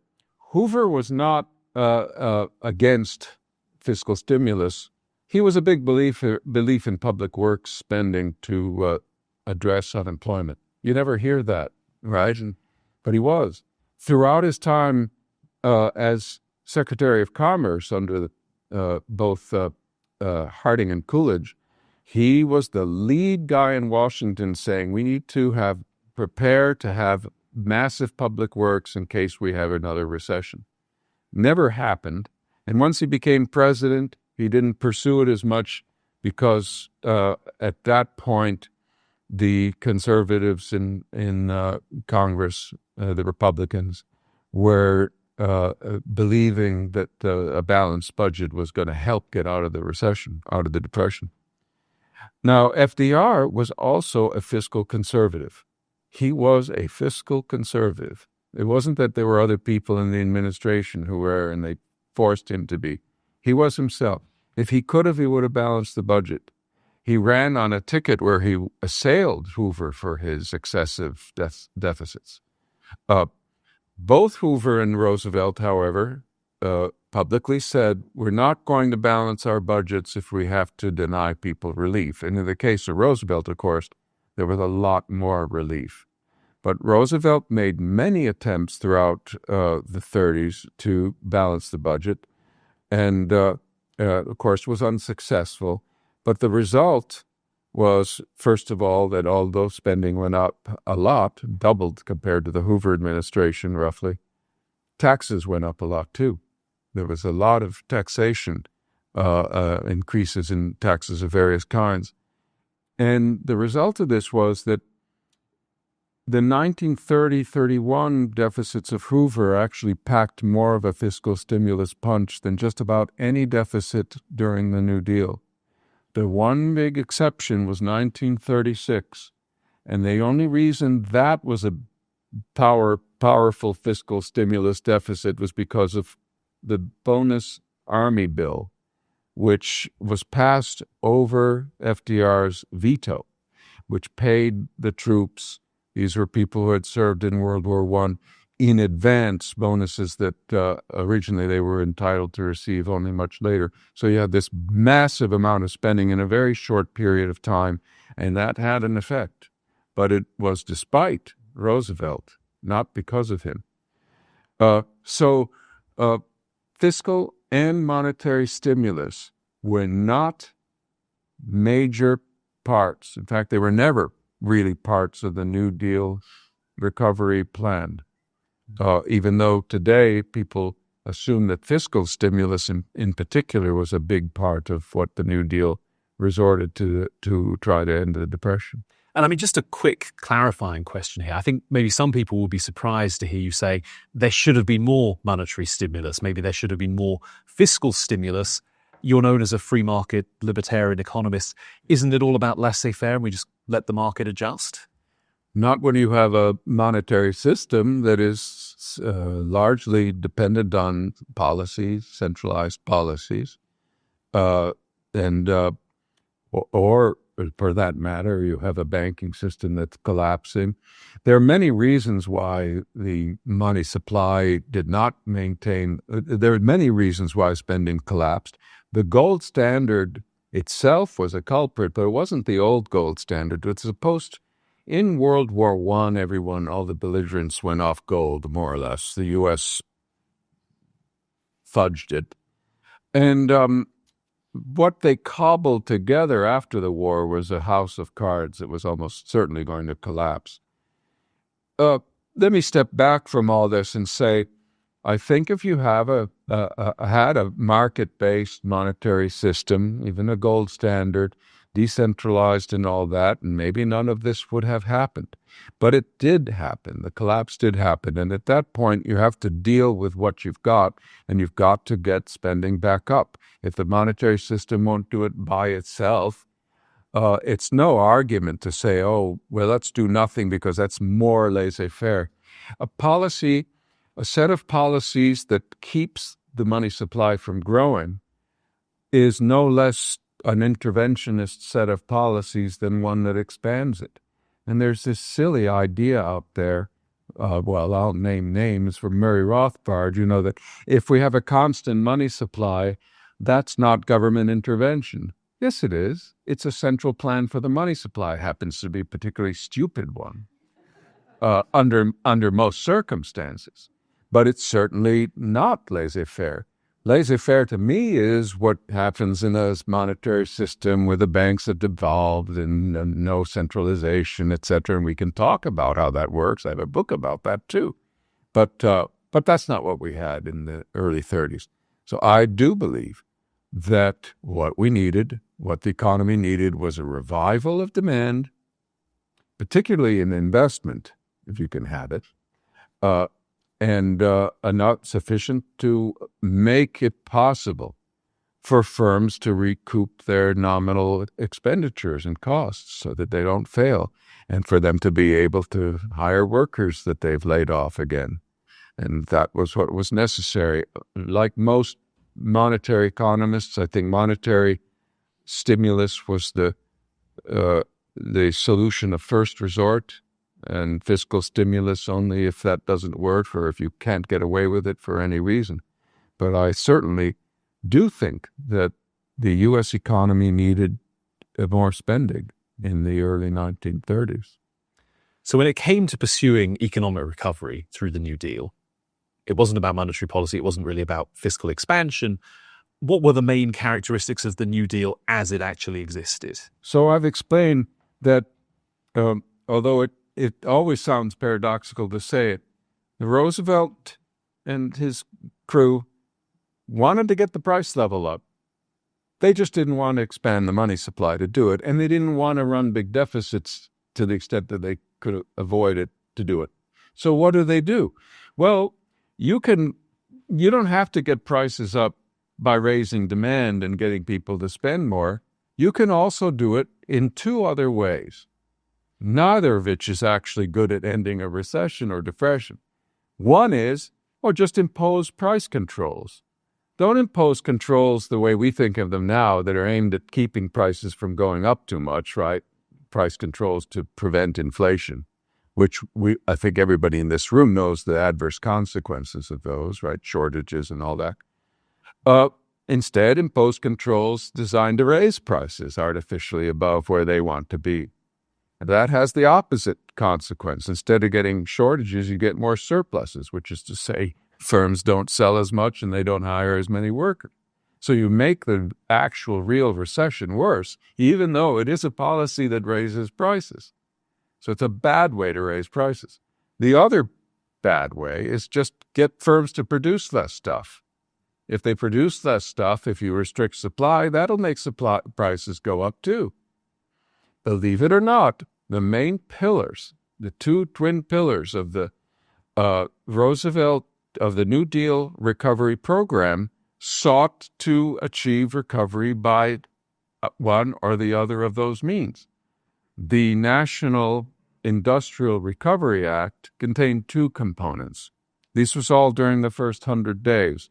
Hoover was not against fiscal stimulus. He was a big belief in public works spending to address unemployment. You never hear that, right? But he was. Throughout his time as Secretary of Commerce under both Harding and Coolidge, he was the lead guy in Washington saying we need to prepare to have massive public works in case we have another recession. Never happened. And once he became president, he didn't pursue it as much because at that point, the conservatives in Congress, the Republicans, were believing that a balanced budget was going to help get out of the recession, out of the depression. Now, FDR was also a fiscal conservative. He was a fiscal conservative. It wasn't that there were other people in the administration who were, and they forced him to be. He was himself. If he could have, he would have balanced the budget. He ran on a ticket where he assailed Hoover for his excessive deficits. Both Hoover and Roosevelt, however, publicly said, we're not going to balance our budgets if we have to deny people relief. And in the case of Roosevelt, of course, there was a lot more relief. But Roosevelt made many attempts throughout the 30s to balance the budget, and of course was unsuccessful. But the result was, first of all, that although spending went up a lot, doubled compared to the Hoover administration roughly, taxes went up a lot too. There was a lot of taxation, increases in taxes of various kinds. And the result of this was that the 1930-31 deficits of Hoover actually packed more of a fiscal stimulus punch than just about any deficit during the New Deal. The one big exception was 1936, and the only reason that was a powerful fiscal stimulus deficit was because of the bonus army bill, which was passed over FDR's veto, which paid the troops. These were people who had served in World War I in advance, bonuses that originally they were entitled to receive only much later. So you had this massive amount of spending in a very short period of time, and that had an effect. But it was despite Roosevelt, not because of him. So fiscal and monetary stimulus were not major parts. In fact, they were never really parts of the New Deal recovery plan. Even though today people assume that fiscal stimulus in particular was a big part of what the New Deal resorted to try to end the Depression. And I mean, just a quick clarifying question here. I think maybe some people will be surprised to hear you say there should have been more monetary stimulus. Maybe there should have been more fiscal stimulus. You're known as a free market libertarian economist. Isn't it all about laissez-faire and we just let the market adjust? Not when you have a monetary system that is largely dependent on policies, centralized policies, or for that matter, you have a banking system that's collapsing. There are many reasons why the money supply did not maintain. There are many reasons why spending collapsed. The gold standard itself was a culprit, but it wasn't the old gold standard. It's supposed. In World War I, all the belligerents went off gold, more or less. The U.S. fudged it. And what they cobbled together after the war was a house of cards that was almost certainly going to collapse. let me step back from all this and say, I think if you have had a market-based monetary system, even a gold standard, decentralized and all that, and maybe none of this would have happened. But it did happen. The collapse did happen. And at that point, you have to deal with what you've got, and you've got to get spending back up. If the monetary system won't do it by itself, it's no argument to say, oh, well, let's do nothing because that's more laissez-faire. A set of policies that keeps the money supply from growing is no less an interventionist set of policies than one that expands it. And there's this silly idea out there, well, I'll name names, from Murray Rothbard, that if we have a constant money supply, that's not government intervention. Yes, it is. It's a central plan for the money supply. It happens to be a particularly stupid one under most circumstances. But it's certainly not laissez-faire. Laissez-faire to me is what happens in a monetary system where the banks have devolved and no centralization, etc. And we can talk about how that works. I have a book about that too. But that's not what we had in the early 30s. So I do believe that what the economy needed, was a revival of demand, particularly in investment, if you can have it, and not sufficient to make it possible for firms to recoup their nominal expenditures and costs so that they don't fail, and for them to be able to hire workers that they've laid off again. And that was what was necessary. Like most monetary economists, I think monetary stimulus was the solution of first resort, and fiscal stimulus only if that doesn't work or if you can't get away with it for any reason. But I certainly do think that the U.S. economy needed more spending in the early 1930s. So when it came to pursuing economic recovery through the New Deal, it wasn't about monetary policy, it wasn't really about fiscal expansion. What were the main characteristics of the New Deal as it actually existed? So I've explained that although it always sounds paradoxical to say it, Roosevelt and his crew wanted to get the price level up. They just didn't want to expand the money supply to do it, and they didn't want to run big deficits to the extent that they could avoid it to do it. So what do? Well, you don't have to get prices up by raising demand and getting people to spend more. You can also do it in two other ways, neither of which is actually good at ending a recession or depression. One is, just impose price controls. Don't impose controls the way we think of them now that are aimed at keeping prices from going up too much, right? Price controls to prevent inflation, which I think everybody in this room knows the adverse consequences of those, right? Shortages and all that. Instead, impose controls designed to raise prices artificially above where they want to be. And that has the opposite consequence. Instead of getting shortages, you get more surpluses, which is to say firms don't sell as much and they don't hire as many workers. So you make the actual real recession worse, even though it is a policy that raises prices. So it's a bad way to raise prices. The other bad way is just get firms to produce less stuff. If they produce less stuff, if you restrict supply, that'll make supply prices go up too. Believe it or not, the main pillars, the two twin pillars of the New Deal recovery program sought to achieve recovery by one or the other of those means. The National Industrial Recovery Act contained two components. This was all during the first 100 days.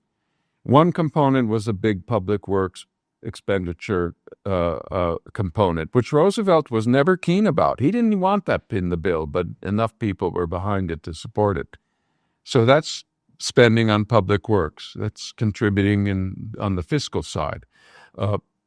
One component was a big public works expenditure component, which Roosevelt was never keen about. He didn't want that in the bill, but enough people were behind it to support it. So that's spending on public works. That's contributing on the fiscal side.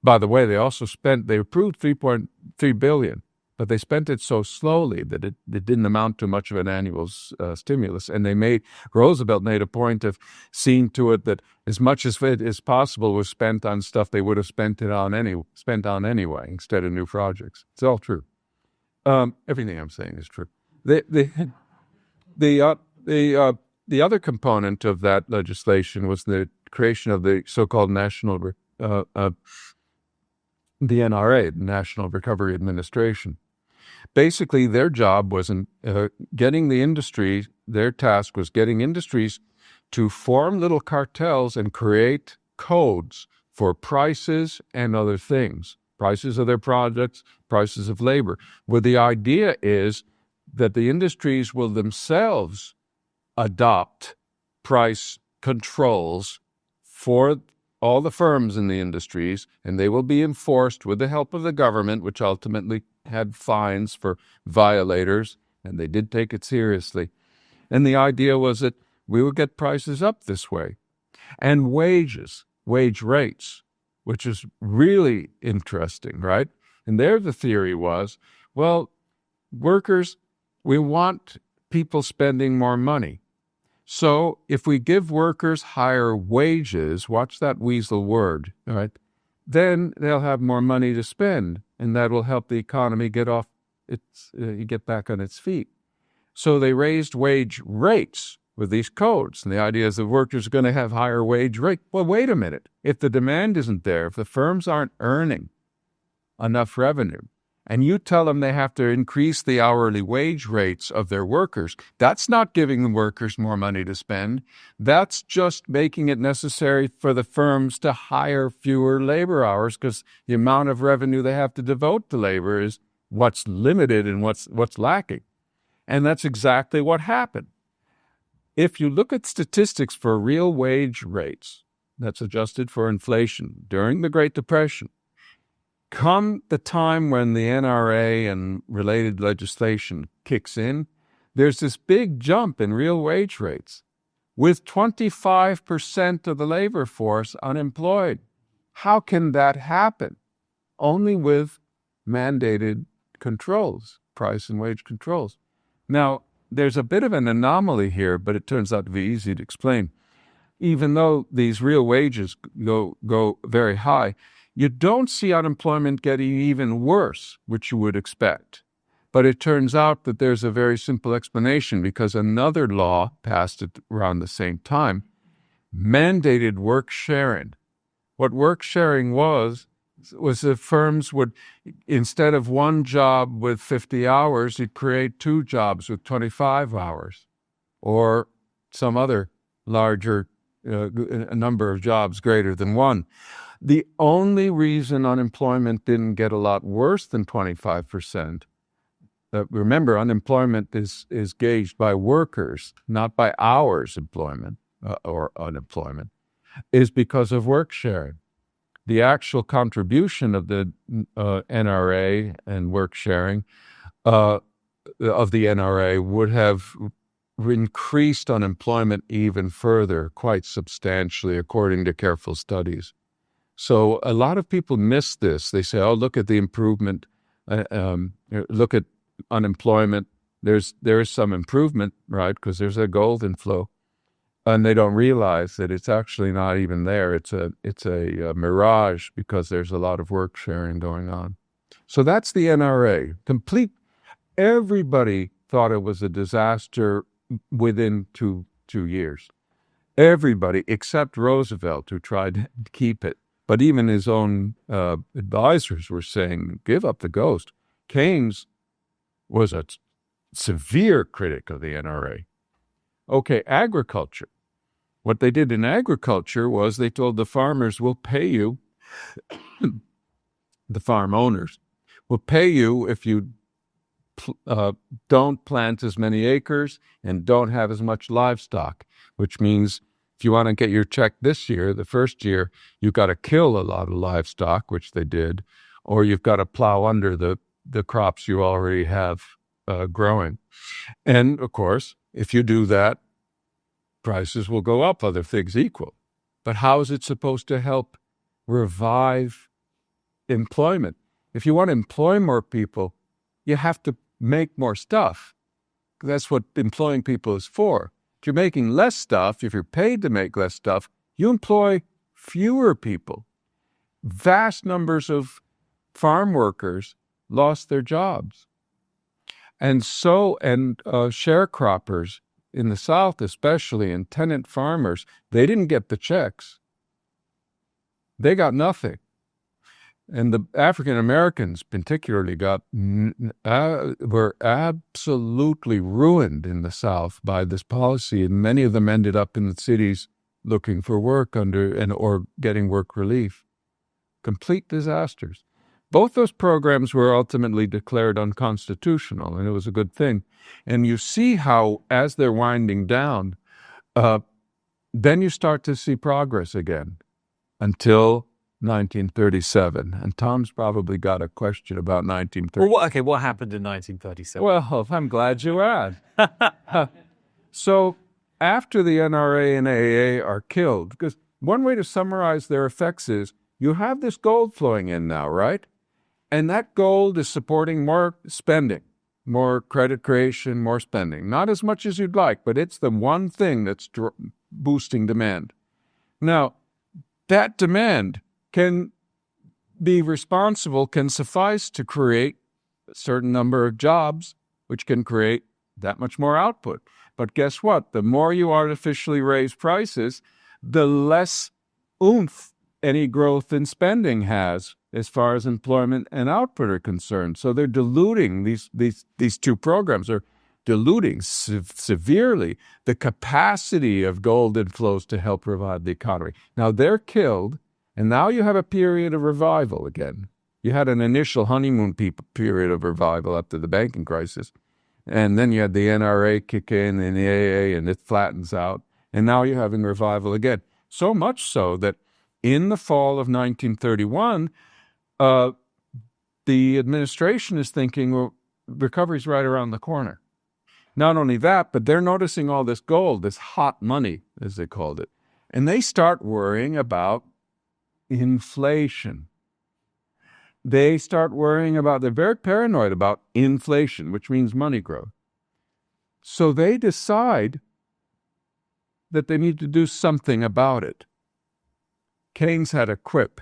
By the way, they approved $3.3 billion, but they spent it so slowly that it didn't amount to much of an annual stimulus. And Roosevelt made a point of seeing to it that as much as it is possible was spent on stuff they would have spent on anyway, instead of new projects. It's all true. Everything I'm saying is true. The other component of that legislation was the creation of the so-called the NRA, the National Recovery Administration. Basically, their job was getting the industry. Their task was getting industries to form little cartels and create codes for prices and other things, prices of their products, prices of labor, where the idea is that the industries will themselves adopt price controls for all the firms in the industries, and they will be enforced with the help of the government, which ultimately had fines for violators, and they did take it seriously. And the idea was that we would get prices up this way. And wage rates, which is really interesting, right? And there the theory was, well, workers, we want people spending more money. So if we give workers higher wages, watch that weasel word, all right, then they'll have more money to spend, and that will help the economy get back on its feet. So they raised wage rates with these codes, and the idea is the workers are going to have higher wage rate. Well, wait a minute. If the demand isn't there, if the firms aren't earning enough revenue, and you tell them they have to increase the hourly wage rates of their workers, that's not giving the workers more money to spend. That's just making it necessary for the firms to hire fewer labor hours because the amount of revenue they have to devote to labor is what's limited and what's lacking. And that's exactly what happened. If you look at statistics for real wage rates, that's adjusted for inflation during the Great Depression, come the time when the NRA and related legislation kicks in, there's this big jump in real wage rates, with 25% of the labor force unemployed. How can that happen? Only with mandated controls, price and wage controls. Now, there's a bit of an anomaly here, but it turns out to be easy to explain. Even though these real wages go very high, you don't see unemployment getting even worse, which you would expect. But it turns out that there's a very simple explanation, because another law passed at around the same time mandated work sharing. What work sharing was that firms would, instead of one job with 50 hours, you'd create two jobs with 25 hours, or some other larger number of jobs greater than one. The only reason unemployment didn't get a lot worse than 25%, remember, unemployment is gauged by workers, not by hours employment or unemployment, is because of work sharing. The actual contribution of the NRA and work sharing of the NRA would have increased unemployment even further, quite substantially, according to careful studies. So a lot of people miss this. They say, oh, look at the improvement. Look at unemployment. There is some improvement, right, because there's a golden flow. And they don't realize that it's actually not even there. It's a mirage, because there's a lot of work sharing going on. So that's the NRA. Everybody thought it was a disaster within two years. Everybody except Roosevelt, who tried to keep it. But even his own advisors were saying, give up the ghost. Keynes was a severe critic of the NRA. Okay, agriculture. What they did in agriculture was they told the farmers, we'll pay you, the farm owners, will pay you if you don't plant as many acres and don't have as much livestock, which means if you want to get your check this year, the first year, you've got to kill a lot of livestock, which they did, or you've got to plow under the crops you already have growing. And, of course, if you do that, prices will go up, other things equal. But how is it supposed to help revive employment? If you want to employ more people, you have to make more stuff. That's what employing people is for. If you're making less stuff, if you're paid to make less stuff, you employ fewer people. Vast numbers of farm workers lost their jobs. And sharecroppers in the South especially, and tenant farmers, they didn't get the checks. They got nothing. And the African Americans particularly were absolutely ruined in the South by this policy, and many of them ended up in the cities looking for work or getting work relief. Complete disasters. Both those programs were ultimately declared unconstitutional, and it was a good thing. And you see how, as they're winding down, then you start to see progress again until 1937. And Tom's probably got a question about 1937. Well, what happened in 1937? Well, I'm glad you asked. So after the NRA and AA are killed, because one way to summarize their effects is you have this gold flowing in now, right? And that gold is supporting more spending, more credit creation, more spending. Not as much as you'd like, but it's the one thing that's boosting demand. Now, that demand can suffice to create a certain number of jobs, which can create that much more output. But guess what? The more you artificially raise prices, the less oomph any growth in spending has as far as employment and output are concerned. So they're diluting, these two programs are diluting severely the capacity of gold inflows to help revive the economy. Now they're killed, and now you have a period of revival again. You had an initial honeymoon period of revival after the banking crisis, and then you had the NRA kick in and the AA, and it flattens out, and now you're having revival again. So much so that in the fall of 1931, the administration is thinking, well, recovery's right around the corner. Not only that, but they're noticing all this gold, this hot money, as they called it, and they start worrying about inflation. They're very paranoid about inflation, which means money growth. So they decide that they need to do something about it. Keynes had a quip.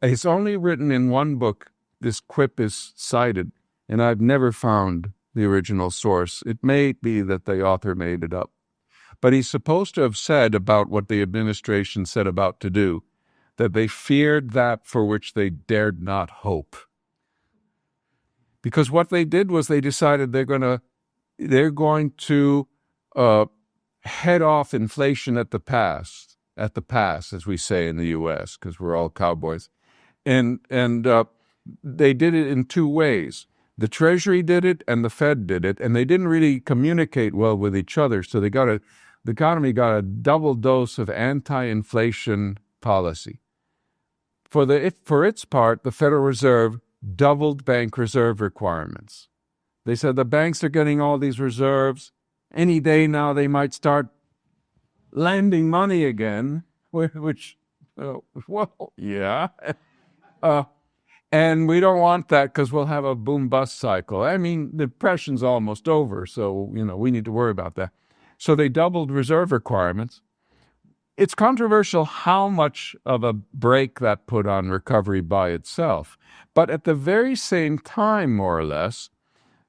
It's only written in one book. This quip is cited, and I've never found the original source. It may be that the author made it up. But he's supposed to have said about what the administration set about to do, that they feared that for which they dared not hope. Because what they did was they decided they're going to head off inflation at the pass, as we say in the U.S., because we're all cowboys. And they did it in two ways. The Treasury did it and the Fed did it, and they didn't really communicate well with each other, so the economy got a double dose of anti-inflation policy. For its part, the Federal Reserve doubled bank reserve requirements. They said the banks are getting all these reserves. Any day now they might start lending money again, which, well, yeah. And we don't want that because we'll have a boom-bust cycle. I mean, the depression's almost over, so, we need to worry about that. So they doubled reserve requirements. It's controversial how much of a brake that put on recovery by itself. But at the very same time, more or less,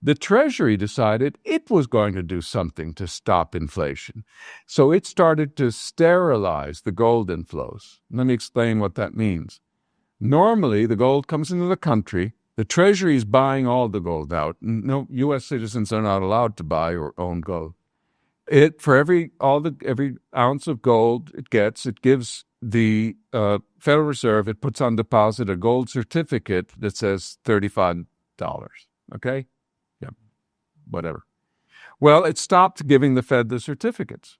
the Treasury decided it was going to do something to stop inflation. So it started to sterilize the gold inflows. Let me explain what that means. Normally, the gold comes into the country. The Treasury is buying all the gold out. No, U.S. citizens are not allowed to buy or own gold. For every ounce of gold it gives the Federal Reserve, it puts on deposit a gold certificate that says $35. Okay? Yeah, whatever. Well, it stopped giving the Fed the certificates.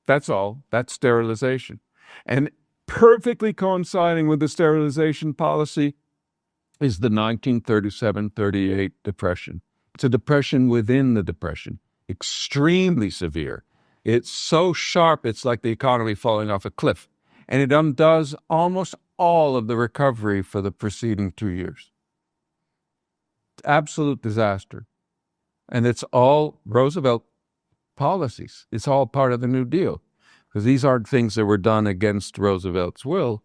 That's all. That's sterilization. And perfectly coinciding with the sterilization policy is the 1937-38 depression. It's a depression within the depression. Extremely severe. It's so sharp, it's like the economy falling off a cliff. And it undoes almost all of the recovery for the preceding 2 years. Absolute disaster. And it's all Roosevelt policies. It's all part of the New Deal. Because these aren't things that were done against Roosevelt's will.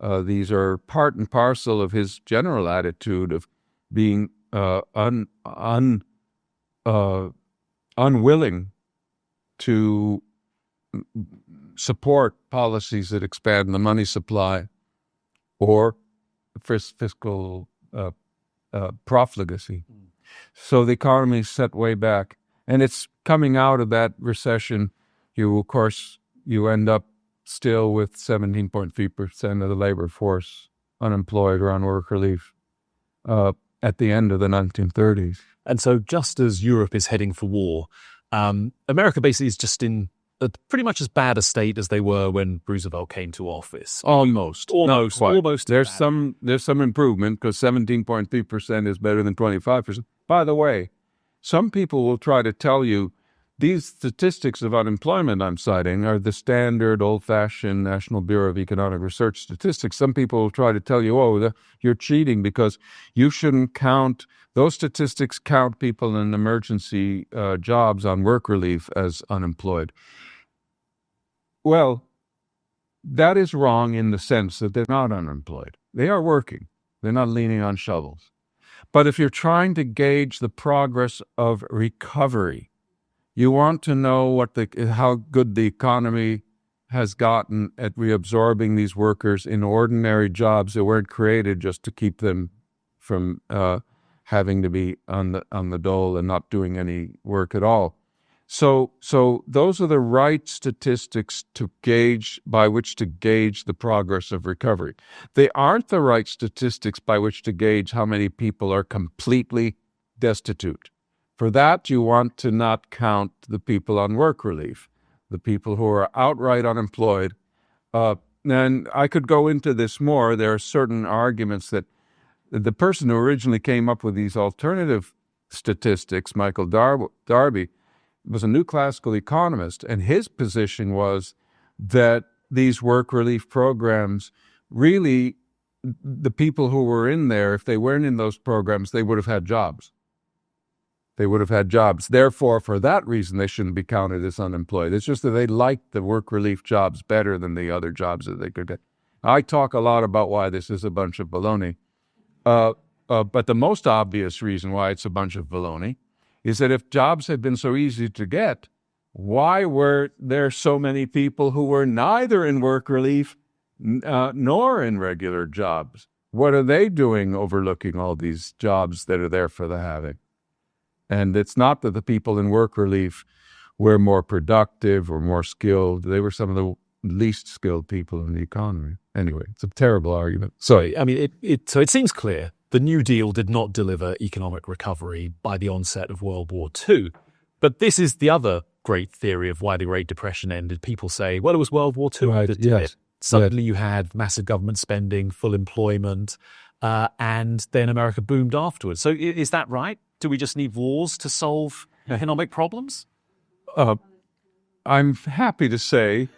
These are part and parcel of his general attitude of being unwilling to support policies that expand the money supply or fiscal profligacy. So the economy is set way back, and it's coming out of that recession. You end up still with 17.3% of the labor force unemployed or on work relief at the end of the 1930s. And so just as Europe is heading for war, America basically is just in pretty much as bad a state as they were when Roosevelt came to office. Almost. There's bad. some improvement, because 17.3% is better than 25%. By the way, some people will try to tell you these statistics of unemployment I'm citing are the standard old-fashioned National Bureau of Economic Research statistics. Some people will try to tell you, you're cheating because you shouldn't count. Those statistics count people in emergency jobs on work relief as unemployed. Well, that is wrong in the sense that they're not unemployed. They are working. They're not leaning on shovels. But if you're trying to gauge the progress of recovery, you want to know how good the economy has gotten at reabsorbing these workers in ordinary jobs that weren't created just to keep them from having to be on the dole and not doing any work at all. So those are the right statistics by which to gauge the progress of recovery. They aren't the right statistics by which to gauge how many people are completely destitute. For that, you want to not count the people on work relief, the people who are outright unemployed. And I could go into this more. There are certain arguments that the person who originally came up with these alternative statistics, Michael Darby, was a new classical economist, and his position was that these work relief programs, really, the people who were in there, if they weren't in those programs, they would have had jobs. Therefore, for that reason, they shouldn't be counted as unemployed. It's just that they liked the work relief jobs better than the other jobs that they could get. I talk a lot about why this is a bunch of baloney. But the most obvious reason why it's a bunch of baloney is that if jobs had been so easy to get, why were there so many people who were neither in work relief nor in regular jobs? What are they doing overlooking all these jobs that are there for the having? And it's not that the people in work relief were more productive or more skilled. They were some of the least skilled people in the economy. Anyway, it's a terrible argument. Sorry, I mean, so it seems clear the New Deal did not deliver economic recovery by the onset of World War II. But this is the other great theory of why the Great Depression ended. People say, well, it was World War II that did it. Suddenly you had massive government spending, full employment, and then America boomed afterwards. So is that right? Do we just need wars to solve economic problems? I'm happy to say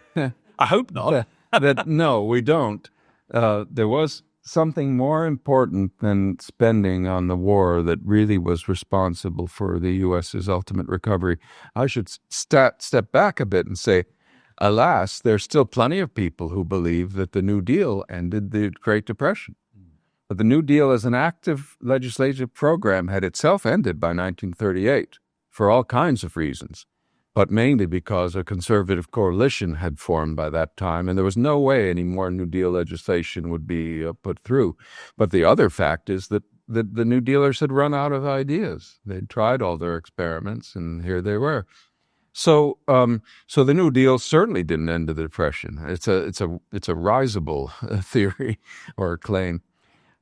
I hope not. that no, we don't. There was something more important than spending on the war that really was responsible for the U.S.'s ultimate recovery. I should step back a bit and say, alas, there's still plenty of people who believe that the New Deal ended the Great Depression. But the New Deal as an active legislative program had itself ended by 1938 for all kinds of reasons, but mainly because a conservative coalition had formed by that time, and there was no way any more New Deal legislation would be put through. But the other fact is that the New Dealers had run out of ideas. They'd tried all their experiments, and here they were. So the New Deal certainly didn't end the Depression. It's a risible theory or claim.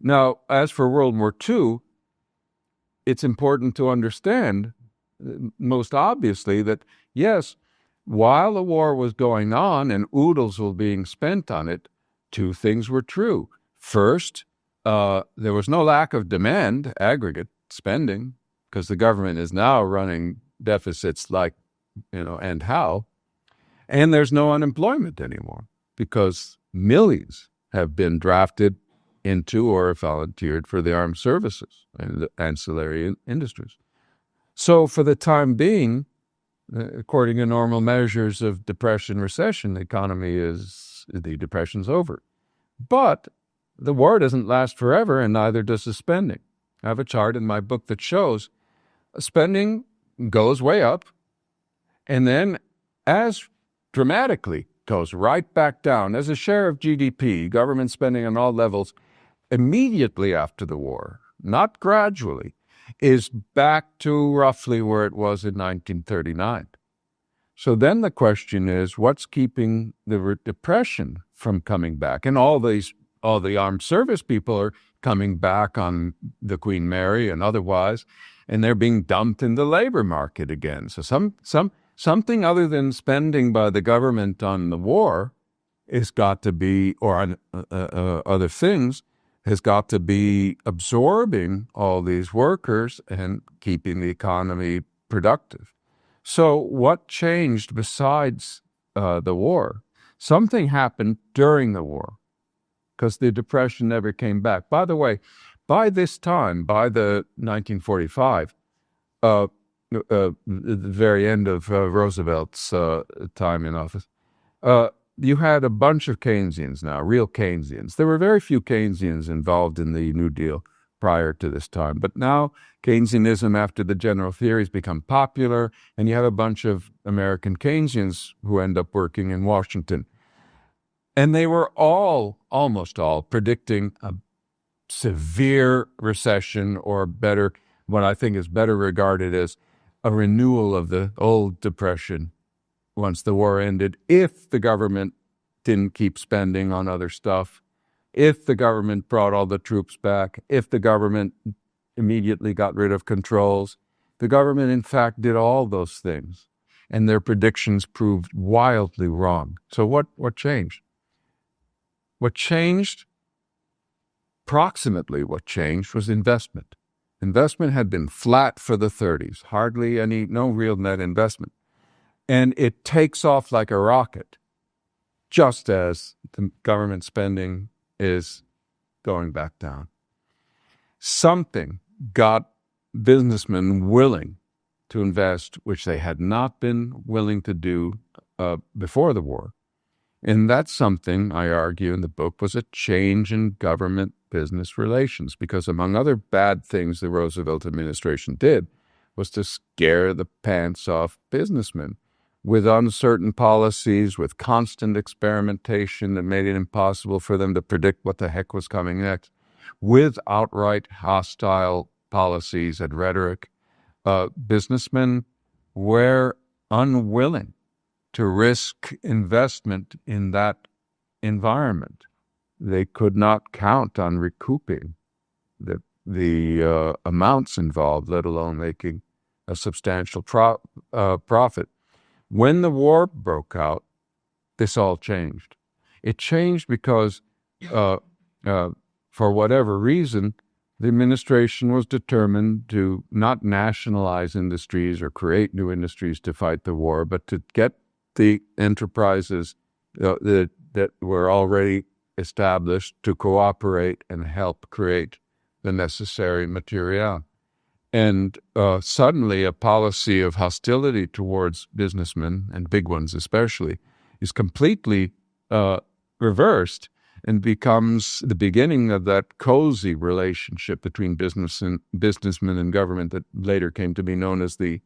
Now, as for World War II, it's important to understand, most obviously, that yes, while the war was going on and oodles were being spent on it, two things were true. First, there was no lack of demand, aggregate spending, because the government is now running deficits and how. And there's no unemployment anymore because millions have been drafted into or volunteered for the armed services and the ancillary industries. So for the time being, according to normal measures of depression, recession, the depression's over. But the war doesn't last forever, and neither does the spending. I have a chart in my book that shows spending goes way up, and then as dramatically goes right back down as a share of GDP, government spending on all levels, immediately after the war, not gradually, is back to roughly where it was in 1939. So then the question is, what's keeping the depression from coming back? And all the armed service people are coming back on the Queen Mary and otherwise, and they're being dumped in the labor market again. So something other than spending by the government on the war has got to be, or on other things, has got to be absorbing all these workers and keeping the economy productive. So what changed besides the war? Something happened during the war, because the Depression never came back. By the way, by this time, by the 1945, the very end of Roosevelt's time in office, you had a bunch of Keynesians now, real Keynesians. There were very few Keynesians involved in the New Deal prior to this time. But now Keynesianism, after the general theories, become popular, and you have a bunch of American Keynesians who end up working in Washington. And they were almost all, predicting a severe recession, or better, what I think is better regarded as a renewal of the old Depression once the war ended, if the government didn't keep spending on other stuff, if the government brought all the troops back, if the government immediately got rid of controls. The government, in fact, did all those things, and their predictions proved wildly wrong. So what changed? What changed, approximately what changed, was investment. Investment had been flat for the 30s, no real net investment. And it takes off like a rocket, just as the government spending is going back down. Something got businessmen willing to invest, which they had not been willing to do before the war. And that's something, I argue in the book, was a change in government-business relations, because among other bad things the Roosevelt administration did was to scare the pants off businessmen with uncertain policies, with constant experimentation that made it impossible for them to predict what the heck was coming next, with outright hostile policies and rhetoric. Businessmen were unwilling to risk investment in that environment. They could not count on recouping the amounts involved, let alone making a substantial profit. When the war broke out, this all changed. It changed because, for whatever reason, the administration was determined to not nationalize industries or create new industries to fight the war, but to get the enterprises that were already established to cooperate and help create the necessary material. And suddenly a policy of hostility towards businessmen, and big ones especially, is completely reversed and becomes the beginning of that cozy relationship between businessmen and government that later came to be known as the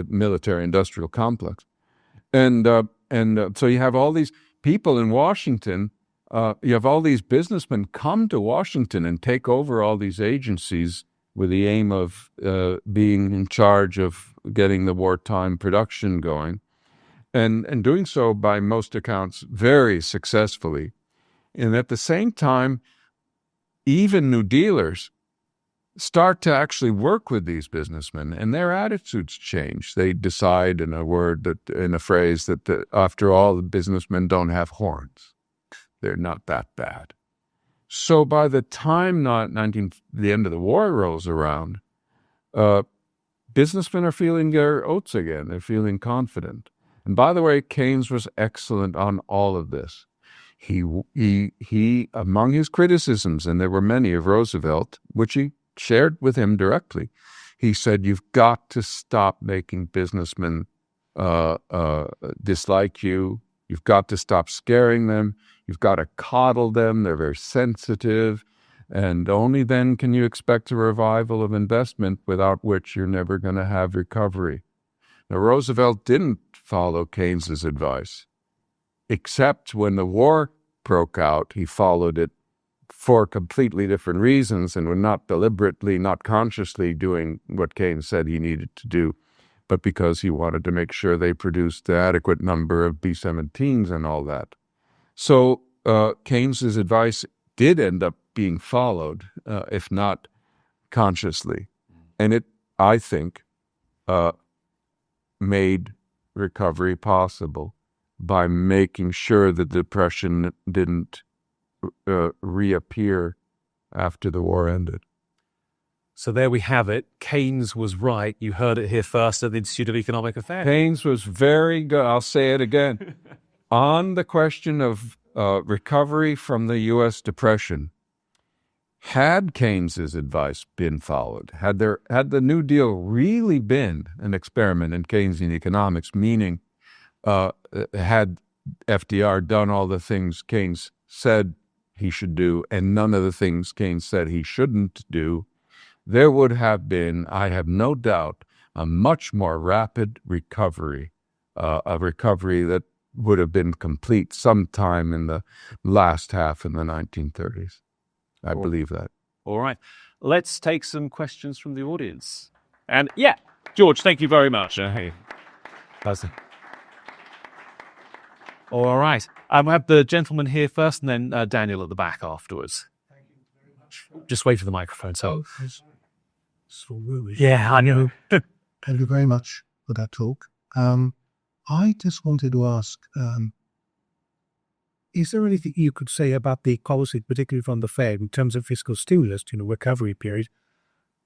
military-industrial complex. And so you have all these people in Washington. You have all these businessmen come to Washington and take over all these agencies with the aim of being in charge of getting the wartime production going, and doing so by most accounts very successfully. And at the same time, even New Dealers start to actually work with these businessmen, and their attitudes change. They decide, in a phrase, that after all, the businessmen don't have horns. They're not that bad. So by the time the end of the war rolls around, businessmen are feeling their oats again. They're feeling confident. And by the way, Keynes was excellent on all of this. He among his criticisms, and there were many of Roosevelt, which he shared with him directly, he said, you've got to stop making businessmen dislike you. You've got to stop scaring them. You've got to coddle them. They're very sensitive. And only then can you expect a revival of investment, without which you're never going to have recovery. Now, Roosevelt didn't follow Keynes's advice, except when the war broke out. He followed it for completely different reasons and were not deliberately, not consciously doing what Keynes said he needed to do, but because he wanted to make sure they produced the adequate number of B-17s and all that. So Keynes's advice did end up being followed, if not consciously. And it, I think, made recovery possible by making sure the Depression didn't reappear after the war ended. So there we have it. Keynes was right. You heard it here first at the Institute of Economic Affairs. Keynes was very good. I'll say it again. On the question of recovery from the U.S. Depression, had Keynes's advice been followed, had the New Deal really been an experiment in Keynesian economics, meaning had FDR done all the things Keynes said he should do and none of the things Keynes said he shouldn't do, there would have been, I have no doubt, a much more rapid recovery, a recovery that would have been complete sometime in the last half in the 1930s. I believe that. All right. Let's take some questions from the audience. And yeah, George, thank you very much. Hey. All right. We'll have the gentleman here first and then Daniel at the back afterwards. Thank you very much. Just wait for the microphone. So, yeah, I know. Thank you very much for that talk. I just wanted to ask, is there anything you could say about the policy, particularly from the Fed, in terms of fiscal stimulus, recovery period,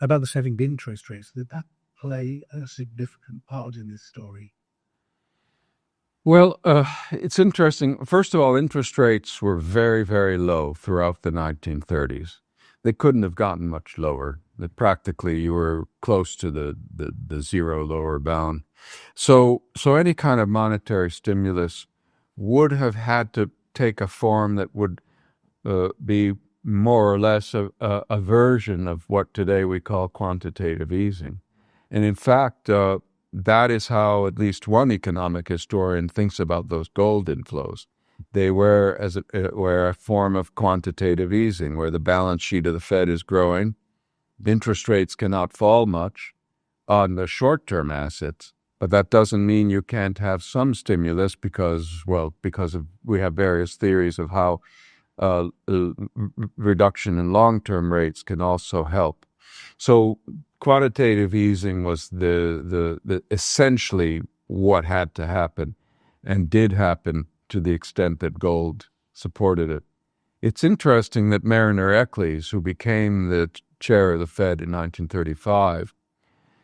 about the setting of interest rates? Did that play a significant part in this story? Well, it's interesting. First of all, interest rates were very, very low throughout the 1930s. They couldn't have gotten much lower. That practically you were close to the zero lower bound. So any kind of monetary stimulus would have had to take a form that would be more or less a version of what today we call quantitative easing. And in fact, that is how at least one economic historian thinks about those gold inflows. They were a form of quantitative easing, where the balance sheet of the Fed is growing. Interest rates cannot fall much on the short-term assets, but that doesn't mean you can't have some stimulus because we have various theories of how reduction in long-term rates can also help. So quantitative easing was the essentially what had to happen and did happen to the extent that gold supported it. It's interesting that Mariner Eccles, who became the chair of the Fed in 1935,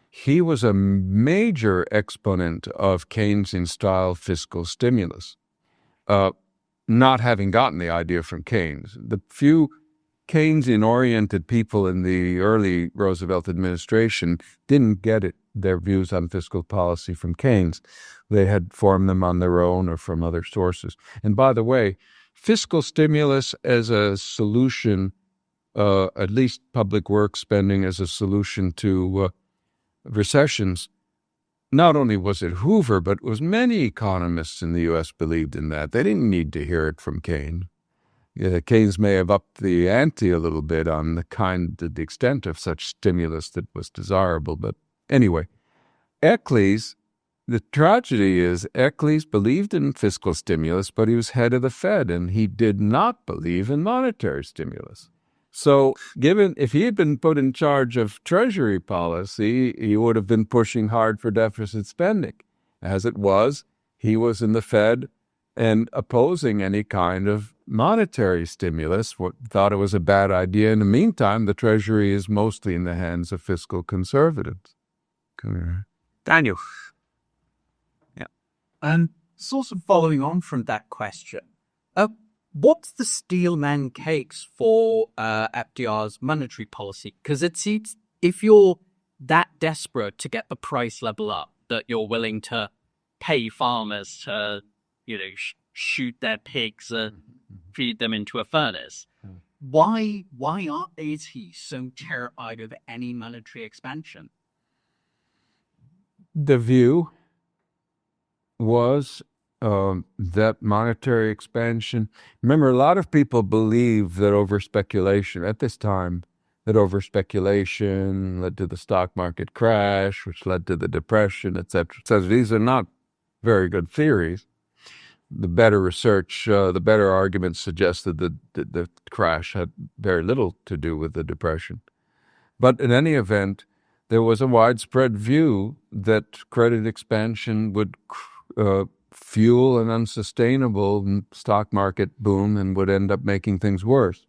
he was a major exponent of Keynesian-style fiscal stimulus, not having gotten the idea from Keynes. The few Keynesian-oriented people in the early Roosevelt administration didn't get their views on fiscal policy from Keynes. They had formed them on their own or from other sources. And by the way, fiscal stimulus as a solution, at least public work spending as a solution to recessions, not only was it Hoover, but it was many economists in the U.S. believed in that. They didn't need to hear it from Keynes. Keynes may have upped the ante a little bit on the extent of such stimulus that was desirable. But anyway, Eccles, the tragedy is Eccles believed in fiscal stimulus, but he was head of the Fed, and he did not believe in monetary stimulus. So if he had been put in charge of Treasury policy, he would have been pushing hard for deficit spending. As it was, he was in the Fed and opposing any kind of monetary stimulus, thought it was a bad idea. In the meantime, the Treasury is mostly in the hands of fiscal conservatives. Come here. Daniel. Yeah. And sort of following on from that question, what's the Steelman case for FDR's monetary policy? Because it seems if you're that desperate to get the price level up that you're willing to pay farmers to, shoot their pigs and feed them into a furnace, why is he so terrified of any monetary expansion? The view was that monetary expansion. Remember, a lot of people believe that overspeculation at this time, that overspeculation led to the stock market crash, which led to the depression, et cetera, et cetera. These are not very good theories. The better research, the better arguments suggested that the crash had very little to do with the depression. But in any event, there was a widespread view that credit expansion would fuel an unsustainable stock market boom and would end up making things worse.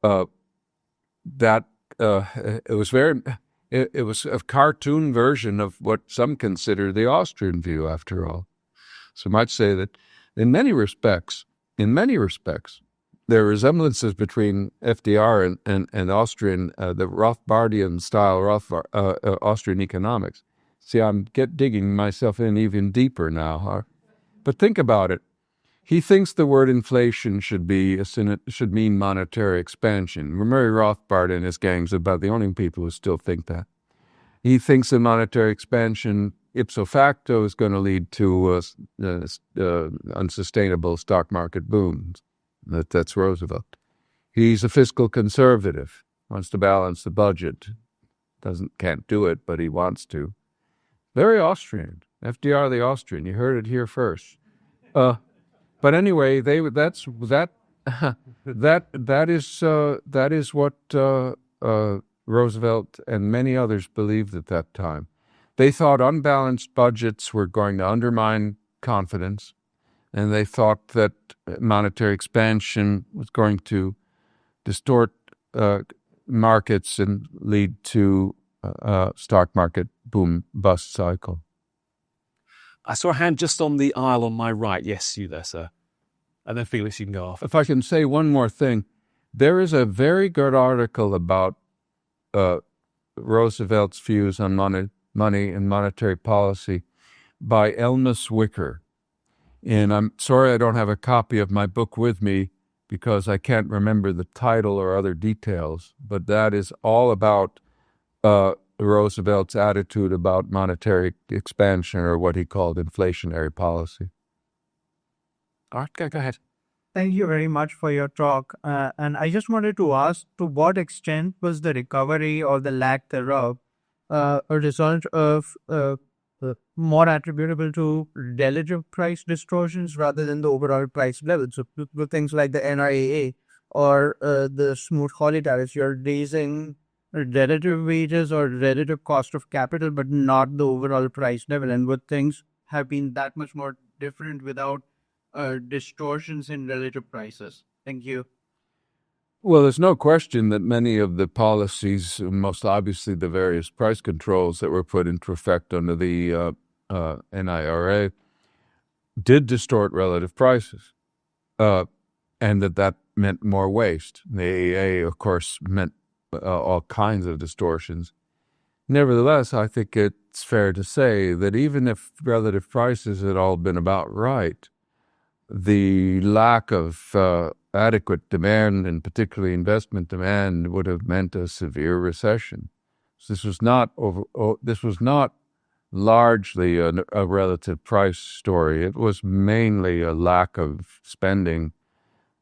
It was a cartoon version of what some consider the Austrian view, after all. So you might say that in many respects, there are resemblances between FDR and Austrian, the Rothbardian style Austrian economics. See, I'm digging myself in even deeper now. But think about it. He thinks the word inflation should mean monetary expansion. Murray Rothbard and his gang's about the only people who still think that. He thinks that monetary expansion ipso facto is going to lead to unsustainable stock market booms. That's Roosevelt. He's a fiscal conservative, wants to balance the budget. Can't do it, but he wants to. Very Austrian. FDR the Austrian. You heard it here first. But anyway, that is what Roosevelt and many others believed at that time. They thought unbalanced budgets were going to undermine confidence, and they thought that monetary expansion was going to distort markets and lead to a stock market boom-bust cycle. I saw a hand just on the aisle on my right. Yes, you there, sir. And then Felix, you can go off. If I can say one more thing, there is a very good article about Roosevelt's views on money and monetary policy by Elmas Wicker. And I'm sorry I don't have a copy of my book with me because I can't remember the title or other details, but that is all about Roosevelt's attitude about monetary expansion, or what he called inflationary policy. All right, go ahead. Thank you very much for your talk. And I just wanted to ask, to what extent was the recovery or the lack thereof a result of more attributable to relative price distortions rather than the overall price level? So things like the NIAA or the Smoot-Hawley tariffs, you're raising relative wages or relative cost of capital, but not the overall price level. And would things have been that much more different without distortions in relative prices? Thank you. Well, there's no question that many of the policies, most obviously the various price controls that were put into effect under the NIRA, did distort relative prices, and that meant more waste. The IEA, of course, meant all kinds of distortions. Nevertheless, I think it's fair to say that even if relative prices had all been about right, the lack of adequate demand, and particularly investment demand, would have meant a severe recession. So this was not largely a relative price story. It was mainly a lack of spending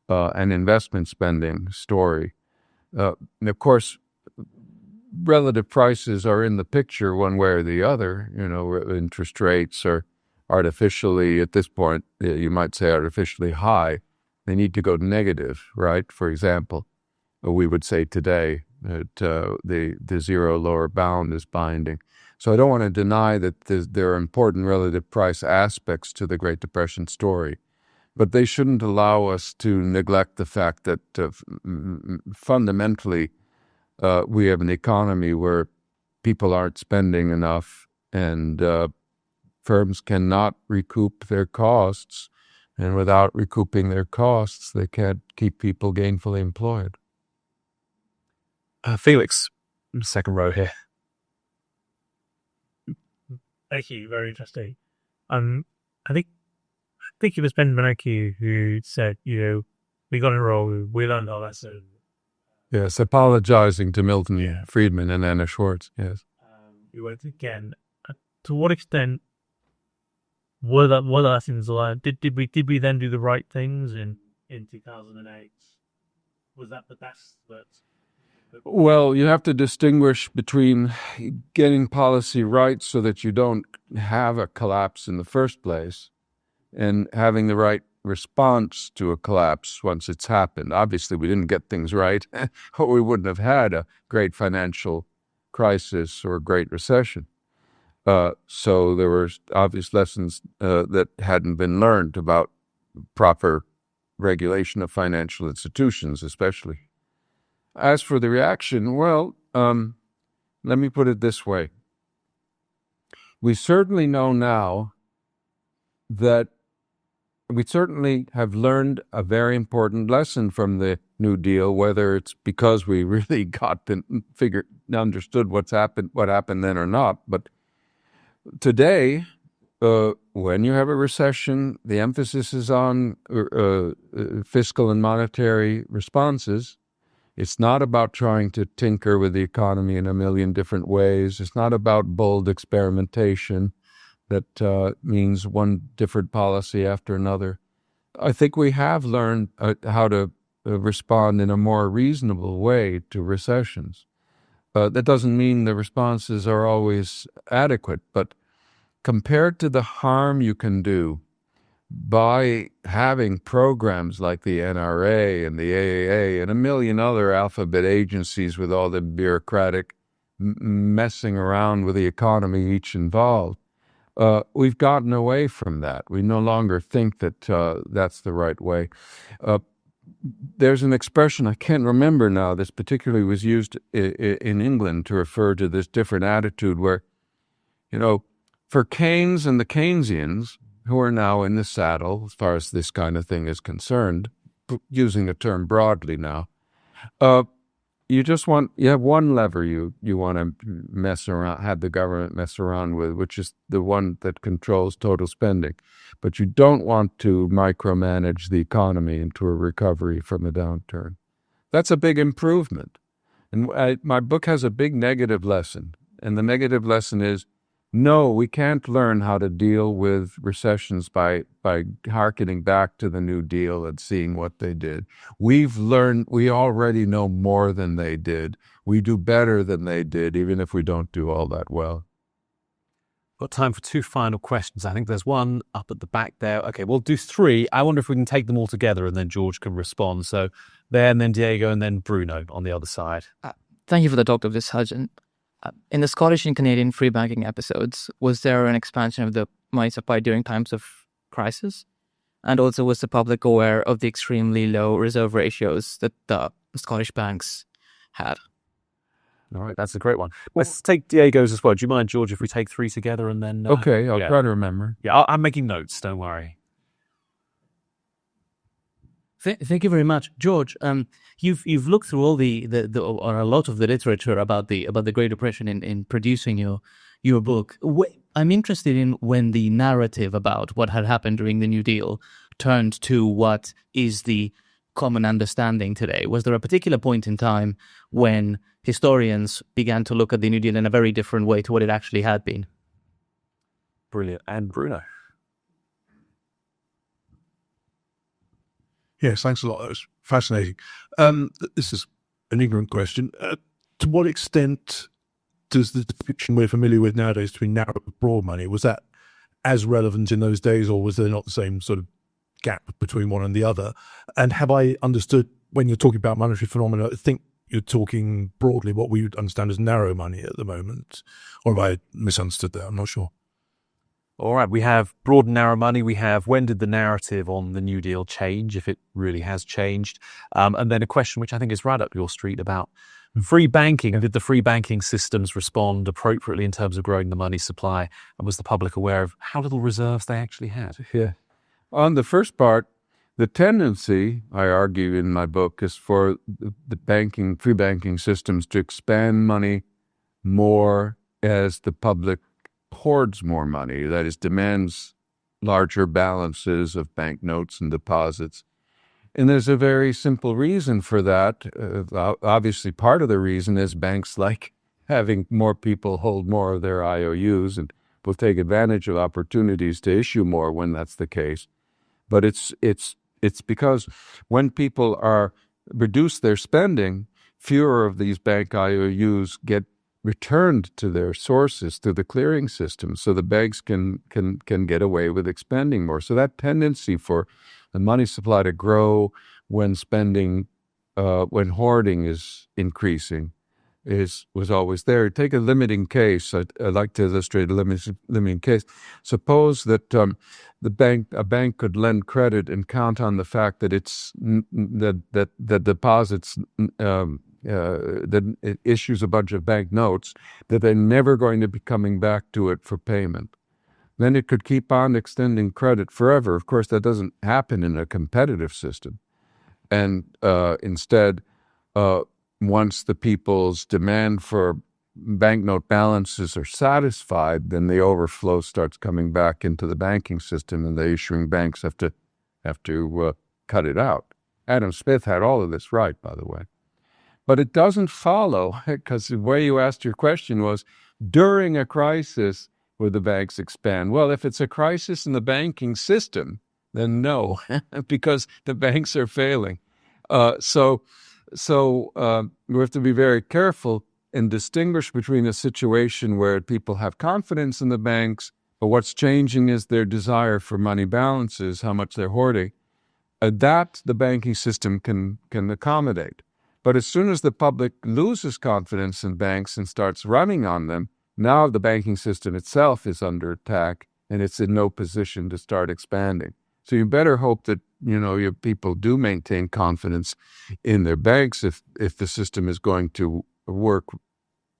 and investment spending story. And of course, relative prices are in the picture one way or the other. Interest rates are artificially, at this point, you might say artificially high. They need to go negative, right? For example, we would say today that the zero lower bound is binding. So I don't want to deny that there are important relative price aspects to the Great Depression story, but they shouldn't allow us to neglect the fact that fundamentally we have an economy where people aren't spending enough, and firms cannot recoup their costs, and without recouping their costs, they can't keep people gainfully employed. Felix, second row here. Thank you. Very interesting. I think it was Ben Bernanke who said, we got it wrong. We learned our lesson. Yes, apologizing to Milton Friedman and Anna Schwartz. Yes. We went again. To what extent what are the lessons learned? Did we then do the right things in 2008? Was that the best? Well, you have to distinguish between getting policy right so that you don't have a collapse in the first place and having the right response to a collapse once it's happened. Obviously, we didn't get things right, or we wouldn't have had a great financial crisis or a great recession. So there were obvious lessons that hadn't been learned about proper regulation of financial institutions, especially. As for the reaction, well, let me put it this way. We certainly know now that we certainly have learned a very important lesson from the New Deal, whether it's because we really got to understood what happened then or not. But today, when you have a recession, the emphasis is on fiscal and monetary responses. It's not about trying to tinker with the economy in a million different ways. It's not about bold experimentation that means one different policy after another. I think we have learned how to respond in a more reasonable way to recessions. That doesn't mean the responses are always adequate, but compared to the harm you can do by having programs like the NRA and the IEA and a million other alphabet agencies with all the bureaucratic messing around with the economy each involved, we've gotten away from that. We no longer think that that's the right way. There's an expression, I can't remember now, this particularly was used in England to refer to this different attitude where, for Keynes and the Keynesians, who are now in the saddle as far as this kind of thing is concerned, using the term broadly now, you have one lever you want to have the government mess around with, which is the one that controls total spending. But you don't want to micromanage the economy into a recovery from a downturn. That's a big improvement. And my book has a big negative lesson. And the negative lesson is, no, we can't learn how to deal with recessions by hearkening back to the New Deal and seeing what they did. We already know more than they did. We do better than they did, even if we don't do all that well. Got time for two final questions. I think there's one up at the back there. Okay, we'll do three. I wonder if we can take them all together and then George can respond. So there, and then Diego, and then Bruno on the other side. Thank you for the talk, Dr. Selgin. In the Scottish and Canadian free banking episodes, was there an expansion of the money supply during times of crisis? And also, was the public aware of the extremely low reserve ratios that the Scottish banks had? All right, that's a great one. Let's take Diego's as well. Do you mind, George, if we take three together and then... Okay, I'll try to remember. Yeah, I'm making notes, don't worry. Thank you very much, George. You've looked through all or a lot of the literature about the Great Depression in producing your book. I'm interested in when the narrative about what had happened during the New Deal turned to what is the common understanding today. Was there a particular point in time when historians began to look at the New Deal in a very different way to what it actually had been? Brilliant. And Bruno? Yes, thanks a lot. That was fascinating. This is an ignorant question. To what extent does the distinction we're familiar with nowadays between narrow and broad money, was that as relevant in those days, or was there not the same sort of gap between one and the other? And have I understood, when you're talking about monetary phenomena, I think you're talking broadly what we would understand as narrow money at the moment? Or have I misunderstood that? I'm not sure. All right, we have broad and narrow money. We have when did the narrative on the New Deal change, if it really has changed? And then a question which I think is right up your street about free banking. Did the free banking systems respond appropriately in terms of growing the money supply? And was the public aware of how little reserves they actually had? Yeah. On the first part, the tendency, I argue in my book, is for the free banking systems to expand money more as the public hoards more money, that is, demands larger balances of banknotes and deposits. And there's a very simple reason for that. Obviously, part of the reason is banks like having more people hold more of their IOUs, and will take advantage of opportunities to issue more when that's the case. But it's because when people reduce their spending, fewer of these bank IOUs get returned to their sources through the clearing system, so the banks can get away with expending more. So that tendency for the money supply to grow when spending, when hoarding is increasing, was always there. Take a limiting case. I'd like to illustrate a limiting case. Suppose that a bank could lend credit and count on the fact that that deposits that it issues a bunch of bank notes that they're never going to be coming back to it for payment. Then it could keep on extending credit forever. Of course, that doesn't happen in a competitive system. And instead, once the people's demand for banknote balances are satisfied, then the overflow starts coming back into the banking system, and the issuing banks have to cut it out. Adam Smith had all of this right, by the way. But it doesn't follow, because the way you asked your question was, during a crisis, would the banks expand? Well, if it's a crisis in the banking system, then no, because the banks are failing. So we have to be very careful and distinguish between a situation where people have confidence in the banks, but what's changing is their desire for money balances, how much they're hoarding. That the banking system can accommodate. But as soon as the public loses confidence in banks and starts running on them, now the banking system itself is under attack, and it's in no position to start expanding. So you better hope that, your people do maintain confidence in their banks if the system is going to work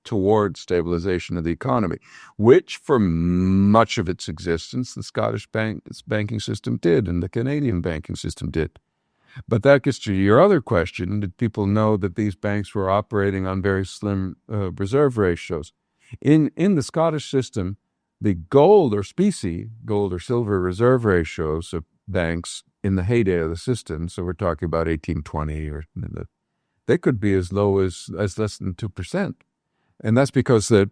toward stabilization of the economy, which for much of its existence, the Scottish banking system did, and the Canadian banking system did. But that gets to your other question. Did people know that these banks were operating on very slim reserve ratios? In the Scottish system, the gold or silver reserve ratios of banks in the heyday of the system, so we're talking about 1820, they could be as low as less than 2%. And that's because the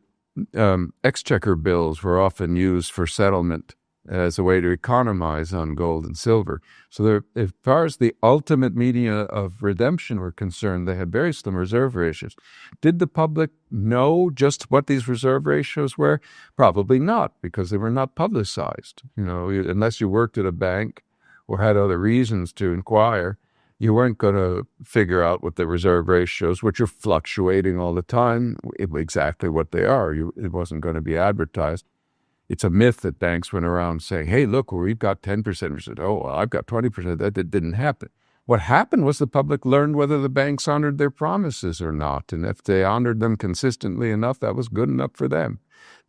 exchequer bills were often used for settlement as a way to economize on gold and silver. So as far as the ultimate media of redemption were concerned, they had very slim reserve ratios. Did the public know just what these reserve ratios were? Probably not, because they were not publicized. Unless you worked at a bank or had other reasons to inquire, you weren't going to figure out what the reserve ratios, which are fluctuating all the time, exactly what they are. It wasn't going to be advertised. It's a myth that banks went around saying, hey, look, we've got 10%. We said, oh, well, I've got 20%. That didn't happen. What happened was the public learned whether the banks honored their promises or not. And if they honored them consistently enough, that was good enough for them.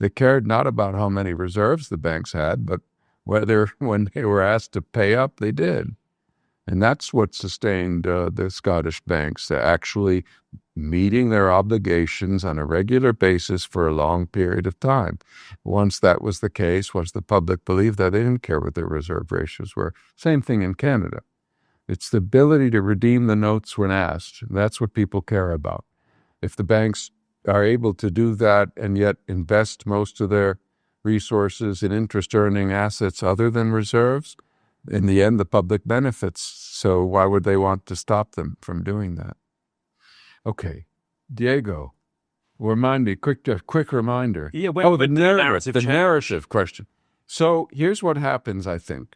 They cared not about how many reserves the banks had, but whether when they were asked to pay up, they did. And that's what sustained the Scottish banks, actually meeting their obligations on a regular basis for a long period of time. Once that was the case, once the public believed that, they didn't care what their reserve ratios were. Same thing in Canada. It's the ability to redeem the notes when asked. That's what people care about. If the banks are able to do that and yet invest most of their resources in interest-earning assets other than reserves, in the end, the public benefits. So why would they want to stop them from doing that? Okay, Diego, remind me, quick reminder. Yeah, the narrative question. So here's what happens, I think.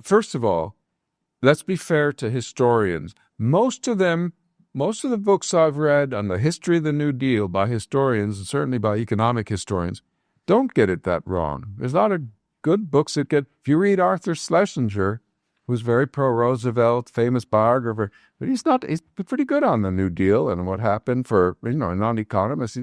First of all, let's be fair to historians. Most of the books I've read on the history of the New Deal by historians, and certainly by economic historians, don't get it that wrong. There's a lot of good books that get, if you read Arthur Schlesinger, who's very pro-Roosevelt, famous biographer, but he's pretty good on the New Deal and what happened for, a non-economist.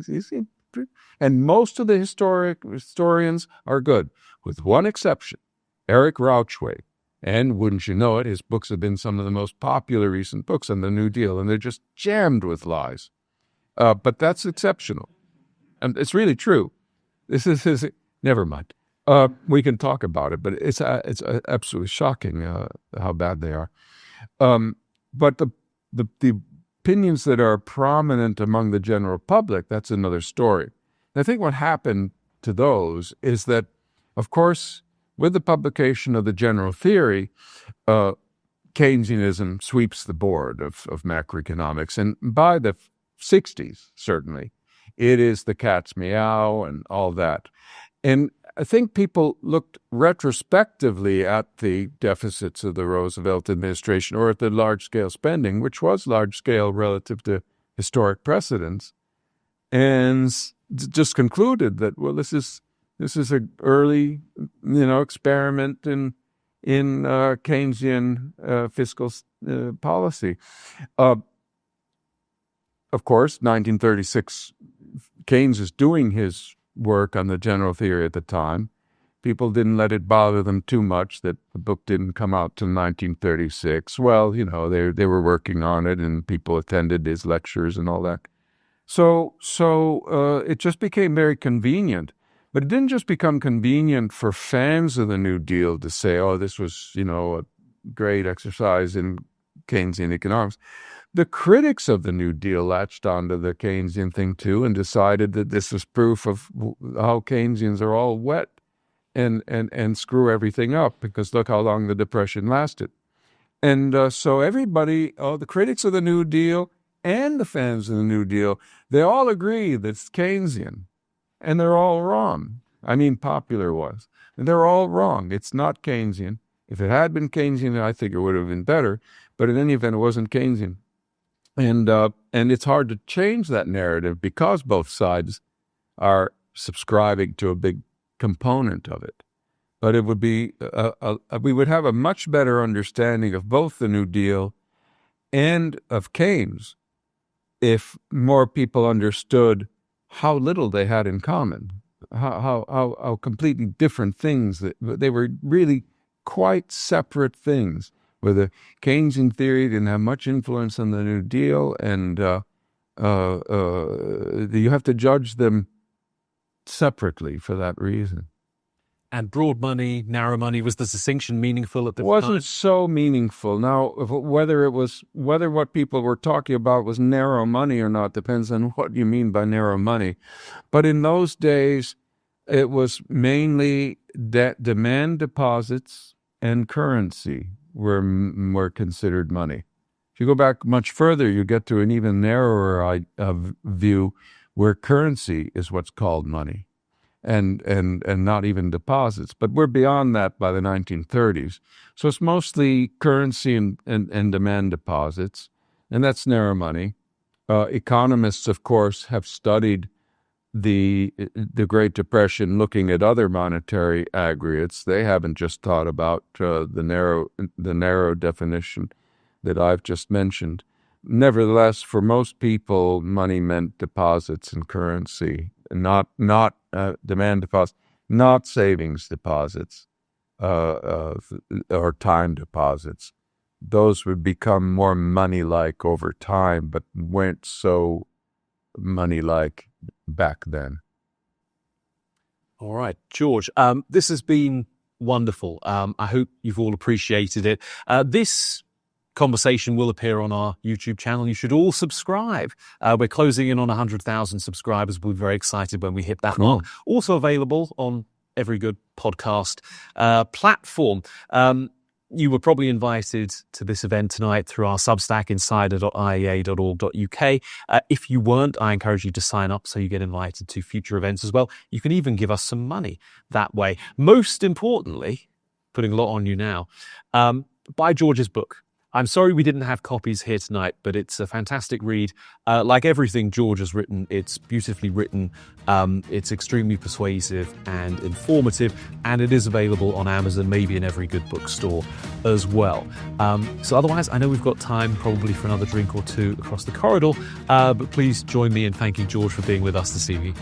And most of the historians are good, with one exception, Eric Rauchway. And wouldn't you know it, his books have been some of the most popular recent books on the New Deal, and they're just jammed with lies. But that's exceptional. And it's really true. This is never mind. We can talk about it, but it's absolutely shocking how bad they are. But the opinions that are prominent among the general public, that's another story. I think what happened to those is that, of course, with the publication of the general theory, Keynesianism sweeps the board of macroeconomics. And by the 60s, certainly, it is the cat's meow and all that. And I think people looked retrospectively at the deficits of the Roosevelt administration or at the large-scale spending, which was large-scale relative to historic precedents, and just concluded that, well, this is an early, experiment in Keynesian fiscal policy. Of course, 1936, Keynes is doing his work on the general theory at the time. People didn't let it bother them too much that the book didn't come out till 1936. Well, they were working on it, and people attended his lectures and all that. So it just became very convenient. But it didn't just become convenient for fans of the New Deal to say, oh, this was, a great exercise in Keynesian economics. The critics of the New Deal latched onto the Keynesian thing too and decided that this was proof of how Keynesians are all wet and screw everything up, because look how long the Depression lasted. And so everybody, the critics of the New Deal and the fans of the New Deal, they all agree that it's Keynesian. And they're all wrong. I mean, Popular was. And they're all wrong. It's not Keynesian. If it had been Keynesian, I think it would have been better. But in any event, it wasn't Keynesian. And it's hard to change that narrative because both sides are subscribing to a big component of it. But it would be, we would have a much better understanding of both the New Deal and of Keynes if more people understood how little they had in common, how completely different things that they were, really quite separate things. Where the Keynesian theory didn't have much influence on the New Deal, and you have to judge them separately for that reason. And broad money, narrow money, was the distinction meaningful at the time? It wasn't so meaningful. Now, whether what people were talking about was narrow money or not depends on what you mean by narrow money. But in those days, it was mainly demand deposits and currency were considered money. If you go back much further, you get to an even narrower view where currency is what's called money. And not even deposits. But we're beyond that by the 1930s. So it's mostly currency and demand deposits, and that's narrow money. Economists, of course, have studied the Great Depression looking at other monetary aggregates. They haven't just thought about the narrow definition that I've just mentioned. Nevertheless, for most people, money meant deposits and currency, not demand deposits, not savings deposits or time deposits. Those would become more money-like over time, but weren't so money-like back then. All right, George, this has been wonderful. I hope you've all appreciated it. This conversation will appear on our YouTube channel. You should all subscribe. We're closing in on 100,000 subscribers. We'll be very excited when we hit that mark. Also available on every good podcast platform. You were probably invited to this event tonight through our Substack, insider.iea.org.uk. If you weren't, I encourage you to sign up so you get invited to future events as well. You can even give us some money that way. Most importantly, putting a lot on you now, buy George's book. I'm sorry we didn't have copies here tonight, but it's a fantastic read. Like everything George has written, it's beautifully written, it's extremely persuasive and informative, and it is available on Amazon, maybe in every good bookstore as well. So otherwise, I know we've got time probably for another drink or two across the corridor, but please join me in thanking George for being with us this evening.